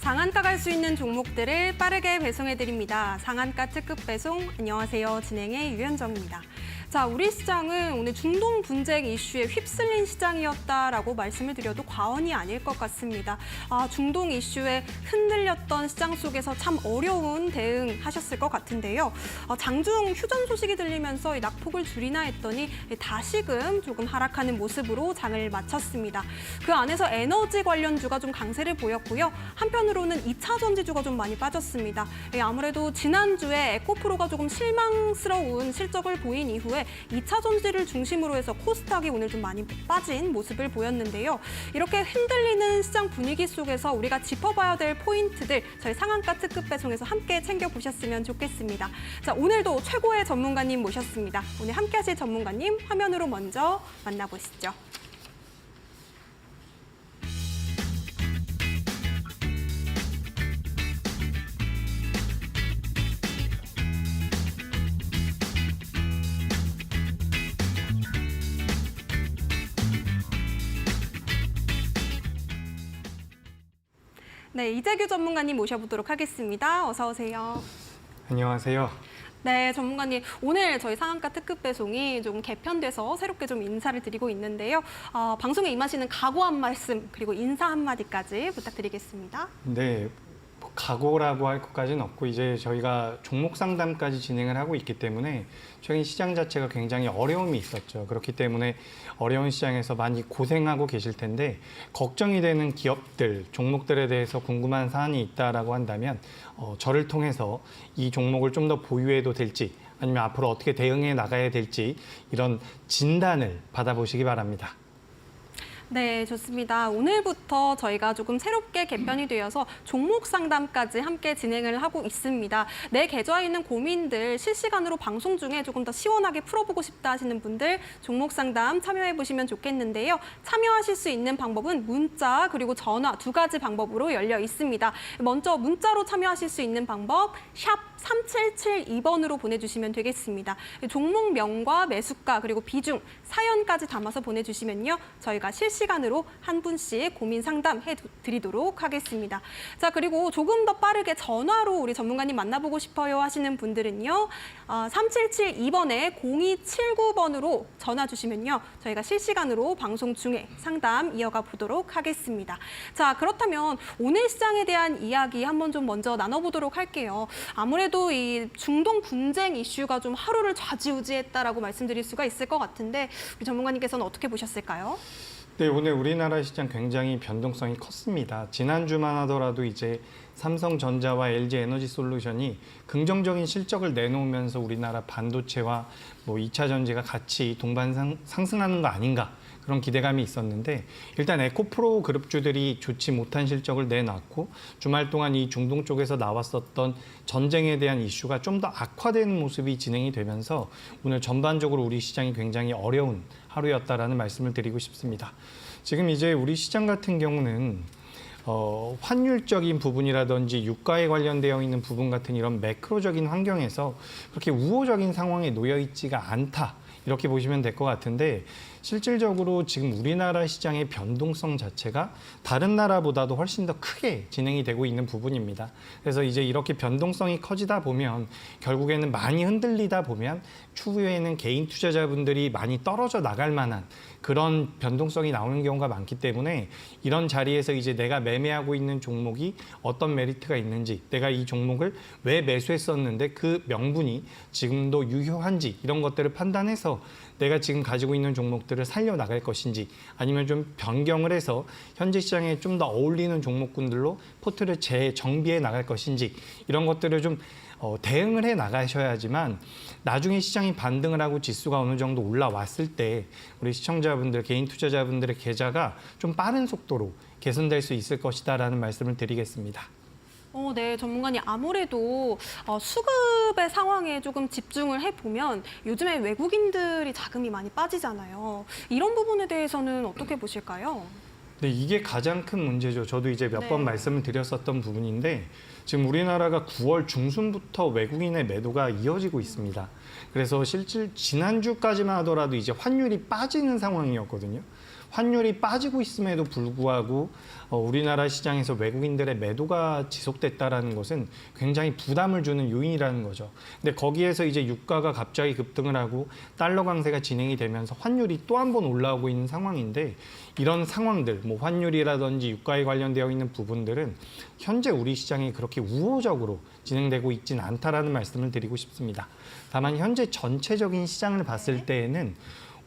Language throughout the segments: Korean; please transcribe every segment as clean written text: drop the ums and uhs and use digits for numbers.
상한가 갈 수 있는 종목들을 빠르게 배송해드립니다. 상한가 특급 배송, 안녕하세요. 진행의 유현정입니다. 자, 우리 시장은 오늘 중동 분쟁 이슈에 휩쓸린 시장이었다라고 말씀을 드려도 과언이 아닐 것 같습니다. 중동 이슈에 흔들렸던 시장 속에서 참 어려운 대응하셨을 것 같은데요. 장중 휴전 소식이 들리면서 이 낙폭을 줄이나 했더니 다시금 조금 하락하는 모습으로 장을 마쳤습니다. 그 안에서 에너지 관련주가 좀 강세를 보였고요. 한편으로는 2차 전지주가 좀 많이 빠졌습니다. 아무래도 지난주에 에코프로가 조금 실망스러운 실적을 보인 이후에 2차 전지를 중심으로 해서 코스닥이 오늘 좀 많이 빠진 모습을 보였는데요. 이렇게 흔들리는 시장 분위기 속에서 우리가 짚어봐야 될 포인트들 저희 상한가 특급 배송에서 함께 챙겨보셨으면 좋겠습니다. 자, 오늘도 최고의 전문가님 모셨습니다. 오늘 함께 하실 전문가님 화면으로 먼저 만나보시죠. 네, 이재규 전문가님 모셔보도록 하겠습니다. 어서 오세요. 안녕하세요. 네, 전문가님. 오늘 저희 상한가 특급 배송이 조금 개편돼서 새롭게 좀 인사를 드리고 있는데요. 방송에 임하시는 각오 한 말씀 그리고 인사 한마디까지 부탁드리겠습니다. 네, 각오라고 할 것까지는 없고 이제 저희가 종목 상담까지 진행을 하고 있기 때문에 최근 시장 자체가 굉장히 어려움이 있었죠. 그렇기 때문에 어려운 시장에서 많이 고생하고 계실 텐데 걱정이 되는 기업들, 종목들에 대해서 궁금한 사안이 있다라고 한다면 저를 통해서 이 종목을 좀 더 보유해도 될지 아니면 앞으로 어떻게 대응해 나가야 될지 이런 진단을 받아보시기 바랍니다. 네, 좋습니다. 오늘부터 저희가 조금 새롭게 개편이 되어서 종목 상담까지 함께 진행을 하고 있습니다. 내 계좌에 있는 고민들 실시간으로 방송 중에 조금 더 시원하게 풀어보고 싶다 하시는 분들 종목 상담 참여해 보시면 좋겠는데요. 참여하실 수 있는 방법은 문자 그리고 전화 두 가지 방법으로 열려 있습니다. 먼저 문자로 참여하실 수 있는 방법 샵 3772번으로 보내주시면 되겠습니다. 종목명과 매수가 그리고 비중, 사연까지 담아서 보내주시면요. 저희가 실시간으로 한 분씩 고민 상담해 드리도록 하겠습니다. 자, 그리고 조금 더 빠르게 전화로 우리 전문가님 만나보고 싶어요 하시는 분들은요. 3772번에 0279번으로 전화 주시면요. 저희가 실시간으로 방송 중에 상담 이어가 보도록 하겠습니다. 자, 그렇다면 오늘 시장에 대한 이야기 한번 좀 먼저 나눠보도록 할게요. 아무래도 이 중동 분쟁 이슈가 좀 하루를 좌지우지했다라고 말씀드릴 수가 있을 것 같은데 우리 전문가님께서는 어떻게 보셨을까요? 네, 오늘 우리나라 시장 굉장히 변동성이 컸습니다. 지난주만 하더라도 이제 삼성전자와 LG에너지솔루션이 긍정적인 실적을 내놓으면서 우리나라 반도체와 2차 전지가 같이 동반 상승하는 거 아닌가 그런 기대감이 있었는데 일단 에코프로 그룹주들이 좋지 못한 실적을 내놨고 주말 동안 이 중동 쪽에서 나왔었던 전쟁에 대한 이슈가 좀 더 악화되는 모습이 진행이 되면서 오늘 전반적으로 우리 시장이 굉장히 어려운 하루였다라는 말씀을 드리고 싶습니다. 지금 이제 우리 시장 같은 경우는 환율적인 부분이라든지 유가에 관련되어 있는 부분 같은 이런 매크로적인 환경에서 그렇게 우호적인 상황에 놓여 있지가 않다. 이렇게 보시면 될 것 같은데 실질적으로 지금 우리나라 시장의 변동성 자체가 다른 나라보다도 훨씬 더 크게 진행이 되고 있는 부분입니다. 그래서 이제 이렇게 변동성이 커지다 보면 결국에는 많이 흔들리다 보면 추후에는 개인 투자자분들이 많이 떨어져 나갈 만한 그런 변동성이 나오는 경우가 많기 때문에 이런 자리에서 이제 내가 매매하고 있는 종목이 어떤 메리트가 있는지 내가 이 종목을 왜 매수했었는데 그 명분이 지금도 유효한지 이런 것들을 판단해서 내가 지금 가지고 있는 종목들을 살려나갈 것인지 아니면 좀 변경을 해서 현재 시장에 좀 더 어울리는 종목군들로 포트를 재정비해 나갈 것인지 이런 것들을 좀 대응을 해 나가셔야지만 나중에 시장이 반등을 하고 지수가 어느 정도 올라왔을 때 우리 시청자분들, 개인 투자자분들의 계좌가 좀 빠른 속도로 개선될 수 있을 것이다라는 말씀을 드리겠습니다. 네, 전문가님 아무래도 수급의 상황에 조금 집중을 해보면 요즘에 외국인들이 자금이 많이 빠지잖아요. 이런 부분에 대해서는 어떻게 보실까요? 네, 이게 가장 큰 문제죠. 저도 이제 몇 번 말씀을 드렸었던 부분인데 지금 우리나라가 9월 중순부터 외국인의 매도가 이어지고 있습니다. 그래서 실질 지난주까지만 하더라도 이제 환율이 빠지는 상황이었거든요. 환율이 빠지고 있음에도 불구하고 우리나라 시장에서 외국인들의 매도가 지속됐다라는 것은 굉장히 부담을 주는 요인이라는 거죠. 근데 거기에서 이제 유가가 갑자기 급등을 하고 달러 강세가 진행이 되면서 환율이 또 한 번 올라오고 있는 상황인데 이런 상황들, 뭐 환율이라든지 유가에 관련되어 있는 부분들은 현재 우리 시장이 그렇게 우호적으로 진행되고 있지는 않다라는 말씀을 드리고 싶습니다. 다만 현재 전체적인 시장을 봤을 때에는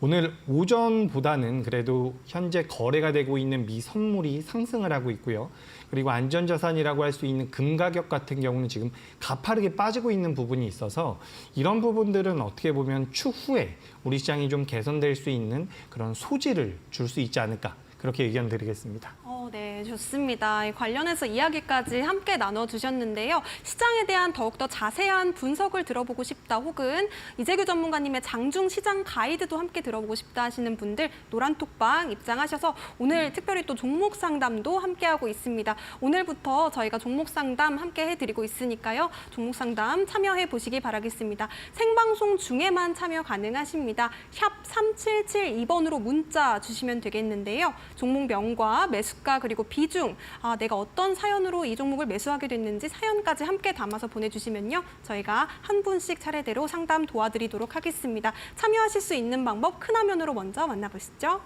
오늘 오전보다는 그래도 현재 거래가 되고 있는 미 선물이 상승을 하고 있고요. 그리고 안전자산이라고 할 수 있는 금 가격 같은 경우는 지금 가파르게 빠지고 있는 부분이 있어서 이런 부분들은 어떻게 보면 추후에 우리 시장이 좀 개선될 수 있는 그런 소지를 줄 수 있지 않을까. 그렇게 의견 드리겠습니다. 네, 좋습니다. 관련해서 이야기까지 함께 나눠주셨는데요. 시장에 대한 더욱더 자세한 분석을 들어보고 싶다 혹은 이재규 전문가님의 장중 시장 가이드도 함께 들어보고 싶다 하시는 분들 노란톡방 입장하셔서 오늘 특별히 또 종목 상담도 함께하고 있습니다. 오늘부터 저희가 종목 상담 함께 해드리고 있으니까요. 종목 상담 참여해 보시기 바라겠습니다. 생방송 중에만 참여 가능하십니다. 샵 3772번으로 문자 주시면 되겠는데요. 종목명과 매수가 그리고 비중, 내가 어떤 사연으로 이 종목을 매수하게 됐는지 사연까지 함께 담아서 보내주시면요. 저희가 한 분씩 차례대로 상담 도와드리도록 하겠습니다. 참여하실 수 있는 방법 큰 화면으로 먼저 만나보시죠.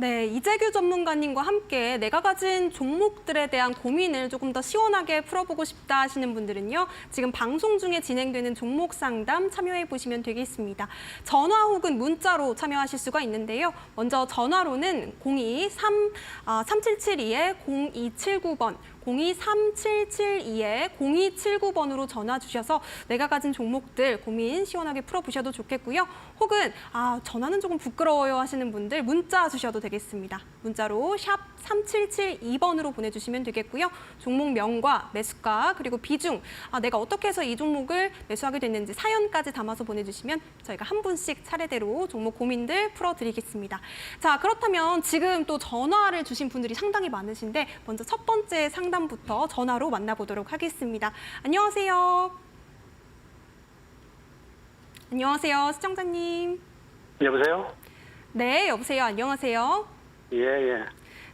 네, 이재규 전문가님과 함께 내가 가진 종목들에 대한 고민을 조금 더 시원하게 풀어보고 싶다 하시는 분들은요. 지금 방송 중에 진행되는 종목 상담 참여해 보시면 되겠습니다. 전화 혹은 문자로 참여하실 수가 있는데요. 먼저 전화로는 02-3772-0279번, 02-3772-0279번으로 전화 주셔서 내가 가진 종목들 고민 시원하게 풀어보셔도 좋겠고요. 혹은 전화는 조금 부끄러워요 하시는 분들 문자 주셔도 되겠습니다. 문자로 샵 3772번으로 보내주시면 되겠고요. 종목명과 매수가 그리고 비중, 내가 어떻게 해서 이 종목을 매수하게 됐는지 사연까지 담아서 보내주시면 저희가 한 분씩 차례대로 종목 고민들 풀어드리겠습니다. 자, 그렇다면 지금 또 전화를 주신 분들이 상당히 많으신데 먼저 첫 번째 상담부터 전화로 만나보도록 하겠습니다. 안녕하세요. 안녕하세요, 시청자님. 여보세요? 네, 여보세요. 안녕하세요. 예.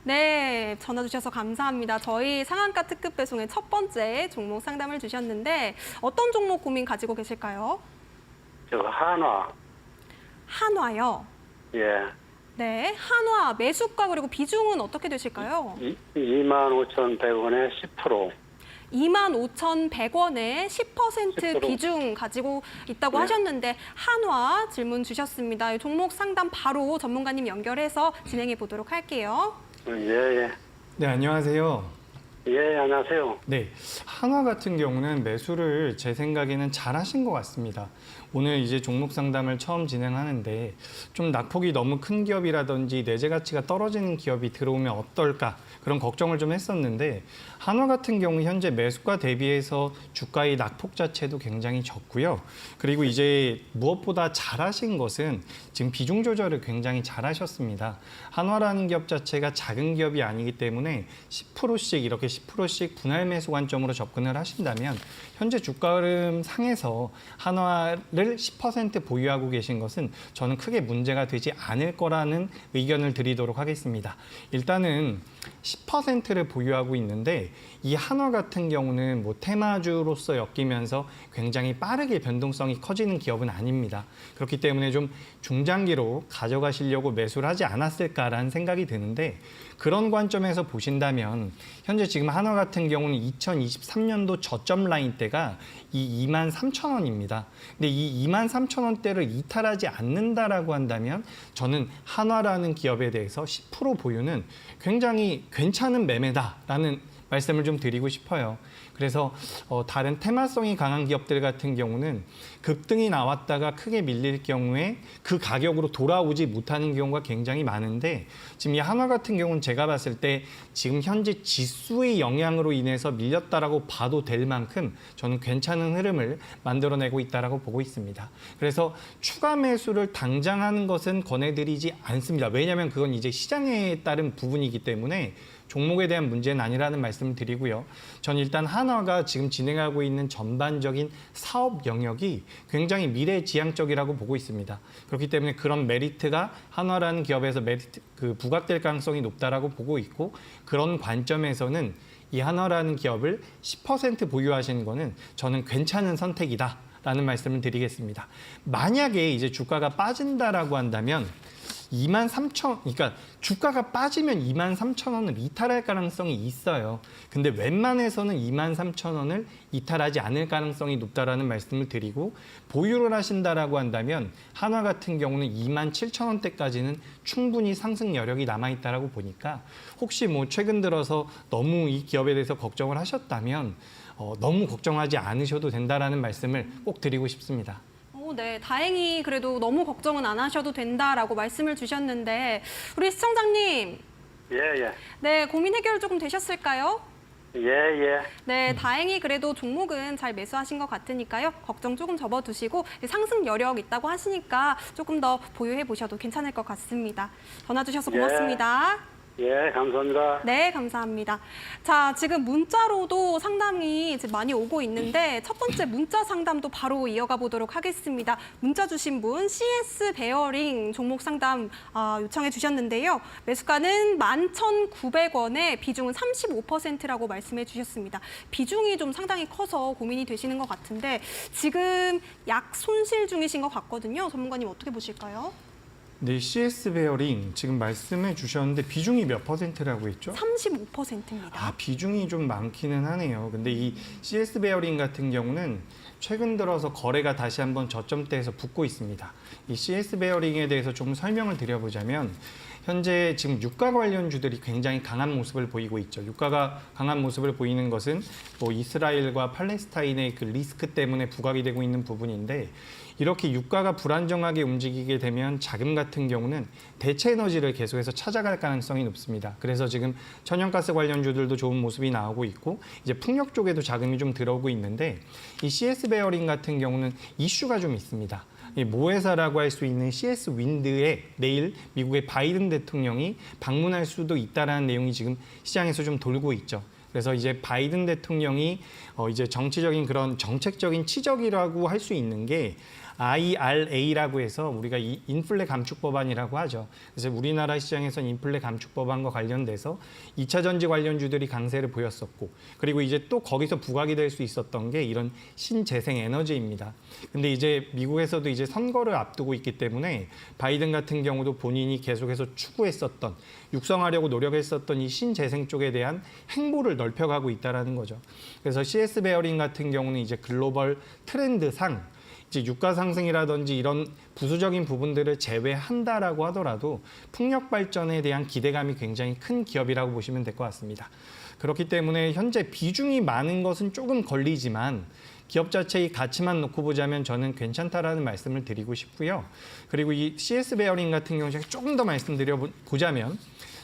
네, 전화 주셔서 감사합니다. 저희 상한가 특급 배송의 첫 번째 종목 상담을 주셨는데 어떤 종목 고민 가지고 계실까요? 저 한화. 한화요. 예. 네, 한화 매수가 그리고 비중은 어떻게 되실까요? 25,100원에 10%. 25,100원에 10% 10%. 비중 가지고 있다고 네. 하셨는데 한화 질문 주셨습니다. 종목 상담 바로 전문가님 연결해서 진행해 보도록 할게요. 예. 네, 안녕하세요. 예, 안녕하세요. 네, 한화 같은 경우는 매수를 제 생각에는 잘 하신 것 같습니다. 오늘 이제 종목 상담을 처음 진행하는데 좀 낙폭이 너무 큰 기업이라든지 내재 가치가 떨어지는 기업이 들어오면 어떨까 그런 걱정을 좀 했었는데 한화 같은 경우 현재 매수가 대비해서 주가의 낙폭 자체도 굉장히 적고요. 그리고 이제 무엇보다 잘하신 것은 지금 비중 조절을 굉장히 잘하셨습니다. 한화라는 기업 자체가 작은 기업이 아니기 때문에 10%씩 이렇게 10%씩 분할 매수 관점으로 접근을 하신다면 현재 주가 흐름 상에서 한화를 를 10% 보유하고 계신 것은 저는 크게 문제가 되지 않을 거라는 의견을 드리도록 하겠습니다. 일단은 10%를 보유하고 있는데 이 한화 같은 경우는 뭐 테마주로서 엮이면서 굉장히 빠르게 변동성이 커지는 기업은 아닙니다. 그렇기 때문에 좀 중장기로 가져가시려고 매수를 하지 않았을까라는 생각이 드는데 그런 관점에서 보신다면 현재 지금 한화 같은 경우는 2023년도 저점 라인대가 이 23,000원입니다. 근데 이 23,000원대를 이탈하지 않는다라고 한다면 저는 한화라는 기업에 대해서 10% 보유는 굉장히 괜찮은 매매다라는 말씀을 좀 드리고 싶어요. 그래서 다른 테마성이 강한 기업들 같은 경우는 급등이 나왔다가 크게 밀릴 경우에 그 가격으로 돌아오지 못하는 경우가 굉장히 많은데 지금 이 한화 같은 경우는 제가 봤을 때 지금 현재 지수의 영향으로 인해서 밀렸다라고 봐도 될 만큼 저는 괜찮은 흐름을 만들어내고 있다라고 보고 있습니다. 그래서 추가 매수를 당장 하는 것은 권해드리지 않습니다. 왜냐하면 그건 이제 시장에 따른 부분이기 때문에 종목에 대한 문제는 아니라는 말씀을 드리고요. 전 일단 한화가 지금 진행하고 있는 전반적인 사업 영역이 굉장히 미래지향적이라고 보고 있습니다. 그렇기 때문에 그런 메리트가 한화라는 기업에서 부각될 가능성이 높다라고 보고 있고 그런 관점에서는 이 한화라는 기업을 10% 보유하시는 거는 저는 괜찮은 선택이다라는 말씀을 드리겠습니다. 만약에 이제 주가가 빠진다라고 한다면 23,000원, 그러니까 주가가 빠지면 23,000원을 이탈할 가능성이 있어요. 근데 웬만해서는 23,000원을 이탈하지 않을 가능성이 높다라는 말씀을 드리고 보유를 하신다라고 한다면 한화 같은 경우는 27,000원대까지는 충분히 상승 여력이 남아있다라고 보니까 혹시 뭐 최근 들어서 너무 이 기업에 대해서 걱정을 하셨다면 너무 걱정하지 않으셔도 된다라는 말씀을 꼭 드리고 싶습니다. 네, 다행히 그래도 너무 걱정은 안 하셔도 된다라고 말씀을 주셨는데 우리 시청자님, 예. 네, 고민 해결 조금 되셨을까요? 예. 네, 다행히 그래도 종목은 잘 매수하신 것 같으니까요. 걱정 조금 접어두시고 상승 여력 있다고 하시니까 조금 더 보유해 보셔도 괜찮을 것 같습니다. 전화 주셔서 고맙습니다. 예, 감사합니다. 네, 감사합니다. 자, 지금 문자로도 상담이 이제 많이 오고 있는데 첫 번째 문자 상담도 바로 이어가 보도록 하겠습니다. 문자 주신 분 CS 베어링 종목 상담 요청해 주셨는데요. 매수가는 11,900원에 비중은 35%라고 말씀해 주셨습니다. 비중이 좀 상당히 커서 고민이 되시는 것 같은데 지금 약 손실 중이신 것 같거든요. 전문가님 어떻게 보실까요? 네, CS 베어링 지금 말씀해 주셨는데 비중이 몇 %라고 했죠? 35%입니다. 비중이 좀 많기는 하네요. 근데 이 CS 베어링 같은 경우는 최근 들어서 거래가 다시 한번 저점대에서 붙고 있습니다. 이 CS 베어링에 대해서 좀 설명을 드려보자면 현재 지금 유가 관련주들이 굉장히 강한 모습을 보이고 있죠. 유가가 강한 모습을 보이는 것은 뭐 이스라엘과 팔레스타인의 그 리스크 때문에 부각이 되고 있는 부분인데 이렇게 유가가 불안정하게 움직이게 되면 자금 같은 경우는 대체 에너지를 계속해서 찾아갈 가능성이 높습니다. 그래서 지금 천연가스 관련주들도 좋은 모습이 나오고 있고 이제 풍력 쪽에도 자금이 좀 들어오고 있는데 이 CS 베어링 같은 경우는 이슈가 좀 있습니다. 모회사라고 할 수 있는 CS 윈드에 내일 미국의 바이든 대통령이 방문할 수도 있다라는 내용이 지금 시장에서 좀 돌고 있죠. 그래서 이제 바이든 대통령이 이제 정치적인 그런 정책적인 치적이라고 할 수 있는 게 IRA라고 해서 우리가 이 인플레 감축 법안이라고 하죠. 그래서 우리나라 시장에서는 인플레 감축 법안과 관련돼서 2차 전지 관련주들이 강세를 보였었고 그리고 이제 또 거기서 부각이 될 수 있었던 게 이런 신재생 에너지입니다. 근데 이제 미국에서도 이제 선거를 앞두고 있기 때문에 바이든 같은 경우도 본인이 계속해서 추구했었던 육성하려고 노력했었던 이 신재생 쪽에 대한 행보를 넓혀가고 있다라는 거죠. 그래서 CS 베어링 같은 경우는 이제 글로벌 트렌드상 이제 유가 상승이라든지 이런 부수적인 부분들을 제외한다라고 하더라도 풍력 발전에 대한 기대감이 굉장히 큰 기업이라고 보시면 될 것 같습니다. 그렇기 때문에 현재 비중이 많은 것은 조금 걸리지만 기업 자체의 가치만 놓고 보자면 저는 괜찮다라는 말씀을 드리고 싶고요. 그리고 이 CS 베어링 같은 경우 제가 조금 더 말씀드려 보자면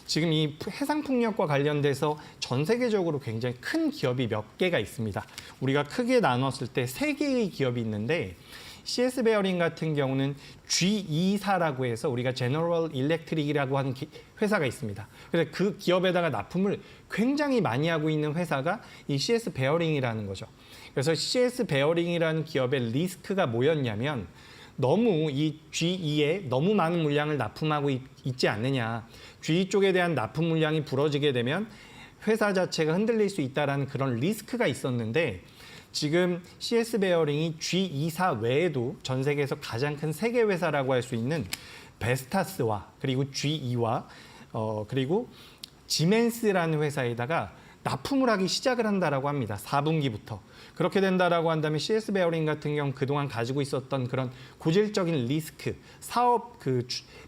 지금 이 해상풍력과 관련돼서 전 세계적으로 굉장히 큰 기업이 몇 개가 있습니다. 우리가 크게 나눴을 때 3개의 기업이 있는데 CS 베어링 같은 경우는 G2사라고 해서 우리가 제너럴 일렉트릭이라고 하는 회사가 있습니다. 그래서 그 기업에다가 납품을 굉장히 많이 하고 있는 회사가 이 CS 베어링이라는 거죠. 그래서 CS 베어링이라는 기업의 리스크가 뭐였냐면 너무 이 GE에 너무 많은 물량을 납품하고 있지 않느냐. GE 쪽에 대한 납품 물량이 부러지게 되면 회사 자체가 흔들릴 수 있다는 그런 리스크가 있었는데 지금 CS 베어링이 G이사 외에도 전 세계에서 가장 큰 세계 회사라고 할 수 있는 베스타스와 그리고 GE와 그리고 지멘스라는 회사에다가 납품을 하기 시작을 한다라고 합니다. 4분기부터. 그렇게 된다라고 한다면 CS 베어링 같은 경우 그동안 가지고 있었던 그런 고질적인 리스크, 사업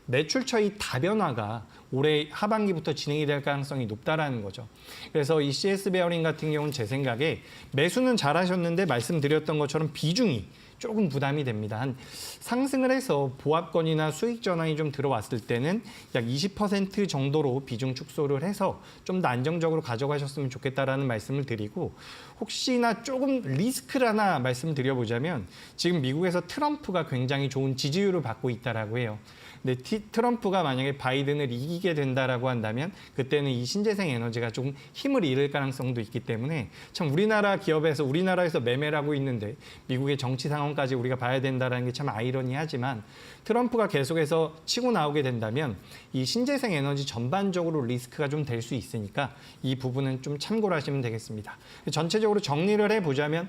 매출 처의 다변화가 올해 하반기부터 진행이 될 가능성이 높다라는 거죠. 그래서 이 CS 베어링 같은 경우는 제 생각에 매수는 잘하셨는데 말씀드렸던 것처럼 비중이 조금 부담이 됩니다. 한 상승을 해서 보합권이나 수익 전환이 좀 들어왔을 때는 약 20% 정도로 비중 축소를 해서 좀 더 안정적으로 가져가셨으면 좋겠다라는 말씀을 드리고 혹시나 조금 리스크를 하나 말씀을 드려보자면 지금 미국에서 트럼프가 굉장히 좋은 지지율을 받고 있다라고 해요. 근데 트럼프가 만약에 바이든을 이기게 된다라고 한다면 그때는 이 신재생 에너지가 조금 힘을 잃을 가능성도 있기 때문에 참 우리나라에서 매매를 하고 있는데 미국의 정치 상황까지 우리가 봐야 된다는 게 참 아이러니하지만 트럼프가 계속해서 치고 나오게 된다면 이 신재생 에너지 전반적으로 리스크가 좀 될 수 있으니까 이 부분은 좀 참고를 하시면 되겠습니다. 전체적으로 정리를 해보자면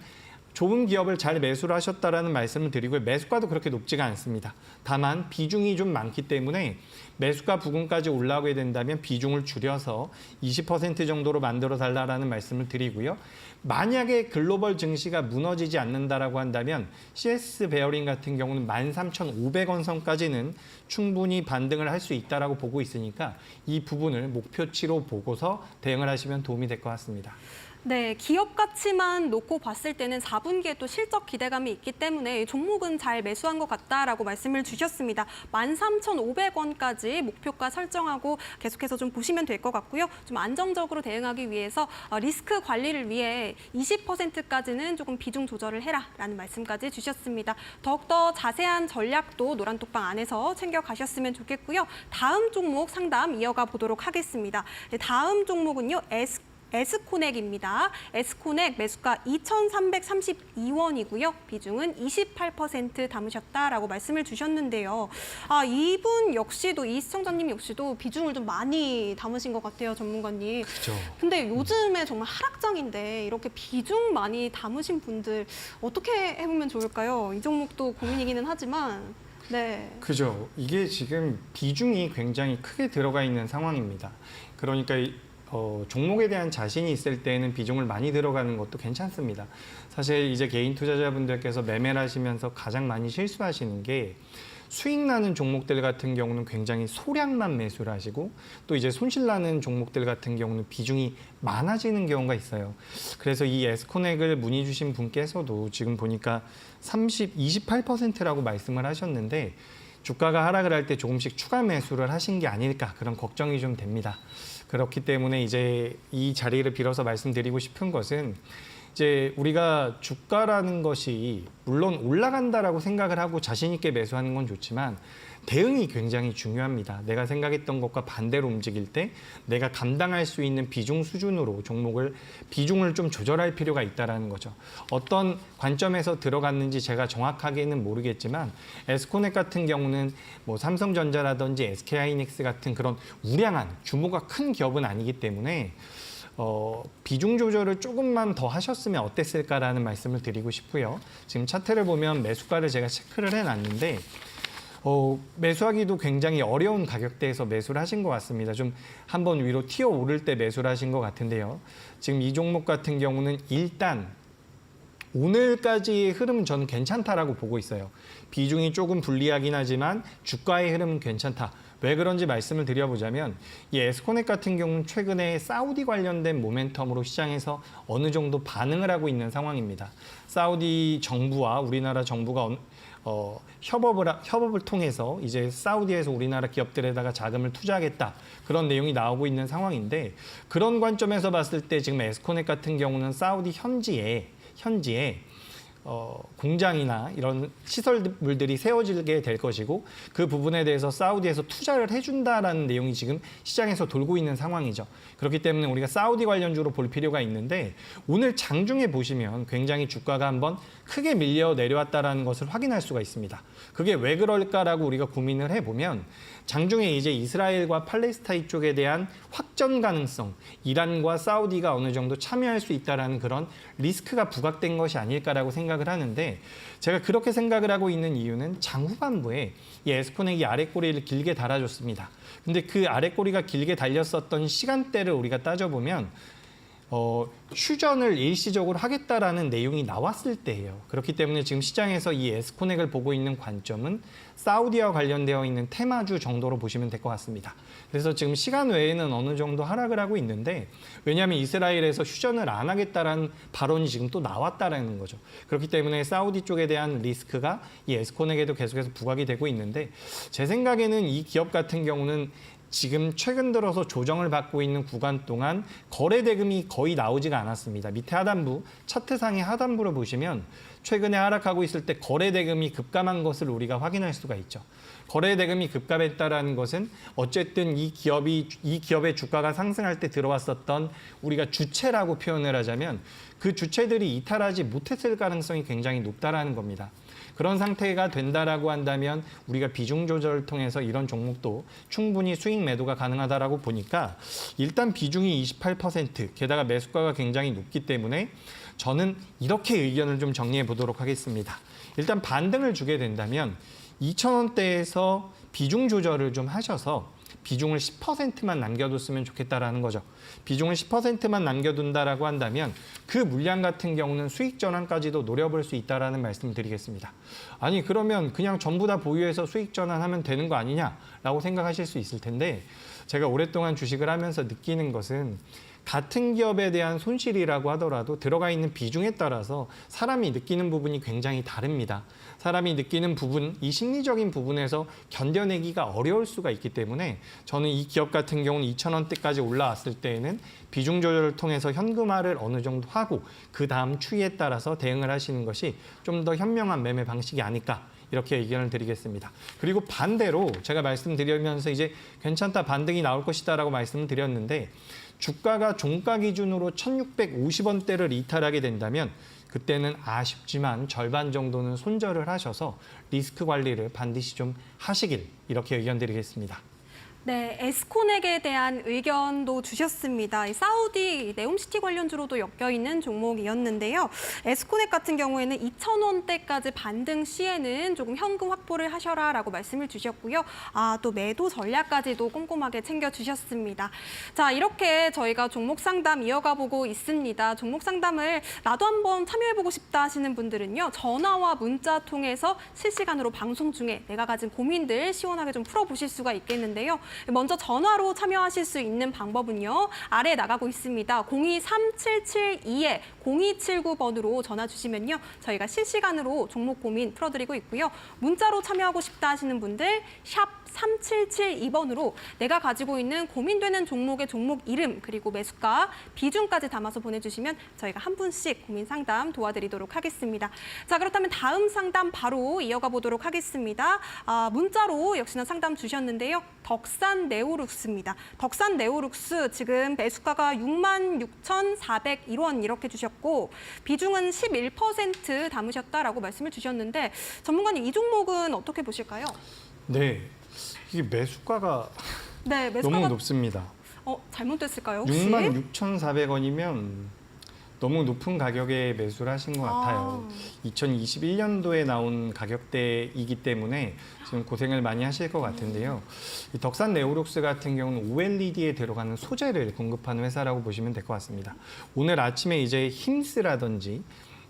좋은 기업을 잘 매수를 하셨다라는 말씀을 드리고요. 매수가도 그렇게 높지가 않습니다. 다만 비중이 좀 많기 때문에 매수가 부근까지 올라오게 된다면 비중을 줄여서 20% 정도로 만들어 달라라는 말씀을 드리고요. 만약에 글로벌 증시가 무너지지 않는다라고 한다면 CS 베어링 같은 경우는 13,500원 선까지는 충분히 반등을 할 수 있다라고 보고 있으니까 이 부분을 목표치로 보고서 대응을 하시면 도움이 될 것 같습니다. 네, 기업 가치만 놓고 봤을 때는 4분기에 또 실적 기대감이 있기 때문에 종목은 잘 매수한 것 같다라고 말씀을 주셨습니다. 13,500원까지 목표가 설정하고 계속해서 좀 보시면 될 것 같고요. 좀 안정적으로 대응하기 위해서 리스크 관리를 위해 20%까지는 조금 비중 조절을 해라라는 말씀까지 주셨습니다. 더욱더 자세한 전략도 노란톡방 안에서 챙겨가셨으면 좋겠고요. 다음 종목 상담 이어가 보도록 하겠습니다. 네, 다음 종목은요. 에스코넥입니다. 에스코넥 매수가 2,332원이고요. 비중은 28% 담으셨다라고 말씀을 주셨는데요. 이분 역시도 이 시청자님 역시도 비중을 좀 많이 담으신 것 같아요, 전문가님. 그렇죠. 근데 요즘에 정말 하락장인데 이렇게 비중 많이 담으신 분들 어떻게 해보면 좋을까요? 이 종목도 고민이기는 하지만. 네. 그죠. 이게 지금 비중이 굉장히 크게 들어가 있는 상황입니다. 그러니까 종목에 대한 자신이 있을 때는 비중을 많이 들어가는 것도 괜찮습니다. 사실 이제 개인 투자자분들께서 매매를 하시면서 가장 많이 실수하시는 게 수익 나는 종목들 같은 경우는 굉장히 소량만 매수를 하시고 또 이제 손실 나는 종목들 같은 경우는 비중이 많아지는 경우가 있어요. 그래서 이 에스코넥을 문의 주신 분께서도 지금 보니까 28%라고 말씀을 하셨는데 주가가 하락을 할 때 조금씩 추가 매수를 하신 게 아닐까 그런 걱정이 좀 됩니다. 그렇기 때문에 이제 이 자리를 빌어서 말씀드리고 싶은 것은 이제 우리가 주가라는 것이 물론 올라간다라고 생각을 하고 자신 있게 매수하는 건 좋지만 대응이 굉장히 중요합니다. 내가 생각했던 것과 반대로 움직일 때 내가 감당할 수 있는 비중 수준으로 비중을 좀 조절할 필요가 있다라는 거죠. 어떤 관점에서 들어갔는지 제가 정확하게는 모르겠지만 에스코넥 같은 경우는 뭐 삼성전자라든지 SK하이닉스 같은 그런 우량한 규모가 큰 기업은 아니기 때문에 비중 조절을 조금만 더 하셨으면 어땠을까라는 말씀을 드리고 싶고요. 지금 차트를 보면 매수가를 제가 체크를 해놨는데 매수하기도 굉장히 어려운 가격대에서 매수를 하신 것 같습니다. 좀 한번 위로 튀어 오를 때 매수를 하신 것 같은데요. 지금 이 종목 같은 경우는 일단 오늘까지의 흐름은 저는 괜찮다라고 보고 있어요. 비중이 조금 불리하긴 하지만 주가의 흐름은 괜찮다. 왜 그런지 말씀을 드려보자면 이 에스코넥 같은 경우는 최근에 사우디 관련된 모멘텀으로 시장에서 어느 정도 반응을 하고 있는 상황입니다. 사우디 정부와 우리나라 정부가 협업을 통해서 이제 사우디에서 우리나라 기업들에다가 자금을 투자하겠다 그런 내용이 나오고 있는 상황인데 그런 관점에서 봤을 때 지금 에스코넥 같은 경우는 사우디 현지에 공장이나 이런 시설물들이 세워지게 될 것이고 그 부분에 대해서 사우디에서 투자를 해준다라는 내용이 지금 시장에서 돌고 있는 상황이죠. 그렇기 때문에 우리가 사우디 관련주로 볼 필요가 있는데 오늘 장중에 보시면 굉장히 주가가 한번 크게 밀려 내려왔다라는 것을 확인할 수가 있습니다. 그게 왜 그럴까라고 우리가 고민을 해보면 장중에 이제 이스라엘과 팔레스타인 쪽에 대한 확전 가능성, 이란과 사우디가 어느 정도 참여할 수 있다라는 그런 리스크가 부각된 것이 아닐까라고 생각을 하는데 제가 그렇게 생각을 하고 있는 이유는 장 후반부에 이 에스코넥이 아랫꼬리를 길게 달아줬습니다. 근데 그 아랫꼬리가 길게 달렸었던 시간대를 우리가 따져보면 휴전을 일시적으로 하겠다라는 내용이 나왔을 때예요. 그렇기 때문에 지금 시장에서 이 에스코넥을 보고 있는 관점은 사우디와 관련되어 있는 테마주 정도로 보시면 될 것 같습니다. 그래서 지금 시간 외에는 어느 정도 하락을 하고 있는데 왜냐하면 이스라엘에서 휴전을 안 하겠다라는 발언이 지금 또 나왔다라는 거죠. 그렇기 때문에 사우디 쪽에 대한 리스크가 이 에스코넥에도 계속해서 부각이 되고 있는데 제 생각에는 이 기업 같은 경우는 지금 최근 들어서 조정을 받고 있는 구간 동안 거래 대금이 거의 나오지가 않았습니다. 밑에 하단부, 차트상의 하단부를 보시면 최근에 하락하고 있을 때 거래 대금이 급감한 것을 우리가 확인할 수가 있죠. 거래 대금이 급감했다라는 것은 어쨌든 이 기업의 주가가 상승할 때 들어왔었던 우리가 주체라고 표현을 하자면 그 주체들이 이탈하지 못했을 가능성이 굉장히 높다라는 겁니다. 그런 상태가 된다라고 한다면 우리가 비중 조절을 통해서 이런 종목도 충분히 수익 매도가 가능하다라고 보니까 일단 비중이 28%, 게다가 매수가가 굉장히 높기 때문에 저는 이렇게 의견을 좀 정리해 보도록 하겠습니다. 일단 반등을 주게 된다면 2,000원대에서 비중 조절을 좀 하셔서 비중을 10%만 남겨뒀으면 좋겠다라는 거죠. 비중을 10%만 남겨둔다라고 한다면 그 물량 같은 경우는 수익 전환까지도 노려볼 수 있다라는 말씀을 드리겠습니다. 아니 그러면 그냥 전부 다 보유해서 수익 전환하면 되는 거 아니냐라고 생각하실 수 있을 텐데 제가 오랫동안 주식을 하면서 느끼는 것은 같은 기업에 대한 손실이라고 하더라도 들어가 있는 비중에 따라서 사람이 느끼는 부분이 굉장히 다릅니다. 사람이 느끼는 부분, 이 심리적인 부분에서 견뎌내기가 어려울 수가 있기 때문에 저는 이 기업 같은 경우는 2,000원대까지 올라왔을 때에는 비중 조절을 통해서 현금화를 어느 정도 하고 그 다음 추이에 따라서 대응을 하시는 것이 좀 더 현명한 매매 방식이 아닐까. 이렇게 의견을 드리겠습니다. 그리고 반대로 제가 말씀드리면서 이제 괜찮다 반등이 나올 것이다라고 말씀을 드렸는데 주가가 종가 기준으로 1,650원대를 이탈하게 된다면 그때는 아쉽지만 절반 정도는 손절을 하셔서 리스크 관리를 반드시 좀 하시길 이렇게 의견 드리겠습니다. 네, 에스코넥에 대한 의견도 주셨습니다. 이 사우디 네옴시티 관련주로도 엮여있는 종목이었는데요. 에스코넥 같은 경우에는 2,000원대까지 반등 시에는 조금 현금 확보를 하셔라라고 말씀을 주셨고요. 또 매도 전략까지도 꼼꼼하게 챙겨주셨습니다. 자, 이렇게 저희가 종목 상담 이어가 보고 있습니다. 종목 상담을 나도 한번 참여해보고 싶다 하시는 분들은요. 전화와 문자 통해서 실시간으로 방송 중에 내가 가진 고민들 시원하게 좀 풀어보실 수가 있겠는데요. 먼저 전화로 참여하실 수 있는 방법은요. 아래에 나가고 있습니다. 023772-0279번으로 전화 주시면요. 저희가 실시간으로 종목 고민 풀어드리고 있고요. 문자로 참여하고 싶다 하시는 분들 샵 3772번으로 내가 가지고 있는 고민되는 종목의 종목 이름 그리고 매수가, 비중까지 담아서 보내주시면 저희가 한 분씩 고민 상담 도와드리도록 하겠습니다. 자, 그렇다면 다음 상담 바로 이어가 보도록 하겠습니다. 문자로 역시나 상담 주셨는데요. 덕산 네오룩스입니다. 덕산 네오룩스 지금 매수가가 66,401원 이렇게 주셨고 비중은 11% 담으셨다라고 말씀을 주셨는데 전문가님 이 종목은 어떻게 보실까요? 네, 이게 매수가가 네, 매수가가 너무 높습니다. 잘못됐을까요? 혹시? 66,400원이면 너무 높은 가격에 매수를 하신 것 같아요. 2021년도에 나온 가격대이기 때문에 지금 고생을 많이 하실 것 같은데요. 이 덕산 네오룩스 같은 경우는 OLED에 들어가는 소재를 공급하는 회사라고 보시면 될 것 같습니다. 오늘 아침에 이제 힘스라든지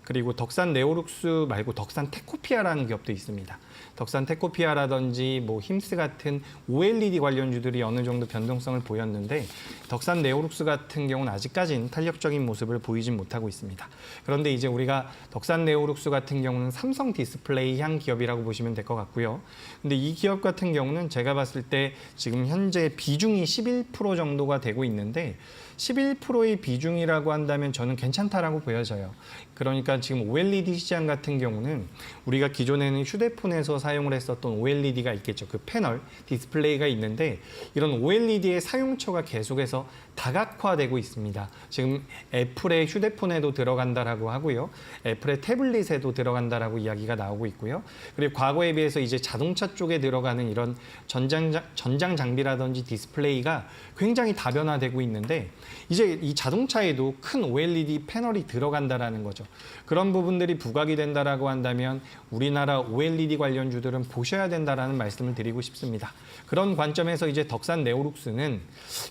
그리고 덕산 네오룩스 말고 덕산 테코피아라는 기업도 있습니다. 덕산 테코피아라든지 뭐 힘스 같은 OLED 관련주들이 어느 정도 변동성을 보였는데 덕산 네오룩스 같은 경우는 아직까지는 탄력적인 모습을 보이진 못하고 있습니다. 그런데 이제 우리가 덕산 네오룩스 같은 경우는 삼성 디스플레이 향 기업이라고 보시면 될 것 같고요. 근데 이 기업 같은 경우는 제가 봤을 때 지금 현재 비중이 11% 정도가 되고 있는데 11%의 비중이라고 한다면 저는 괜찮다라고 보여져요. 그러니까 지금 OLED 시장 같은 경우는 우리가 기존에는 휴대폰에서 사용을 했었던 OLED가 있겠죠. 그 패널, 디스플레이가 있는데 이런 OLED의 사용처가 계속해서 다각화되고 있습니다. 지금 애플의 휴대폰에도 들어간다라고 하고요. 애플의 태블릿에도 들어간다라고 이야기가 나오고 있고요. 그리고 과거에 비해서 이제 자동차 쪽에 들어가는 이런 전장 장비라든지 디스플레이가 굉장히 다변화되고 있는데 이제 이 자동차에도 큰 OLED 패널이 들어간다라는 거죠. 그런 부분들이 부각이 된다라고 한다면 우리나라 OLED 관련주들은 보셔야 된다라는 말씀을 드리고 싶습니다. 그런 관점에서 이제 덕산 네오룩스는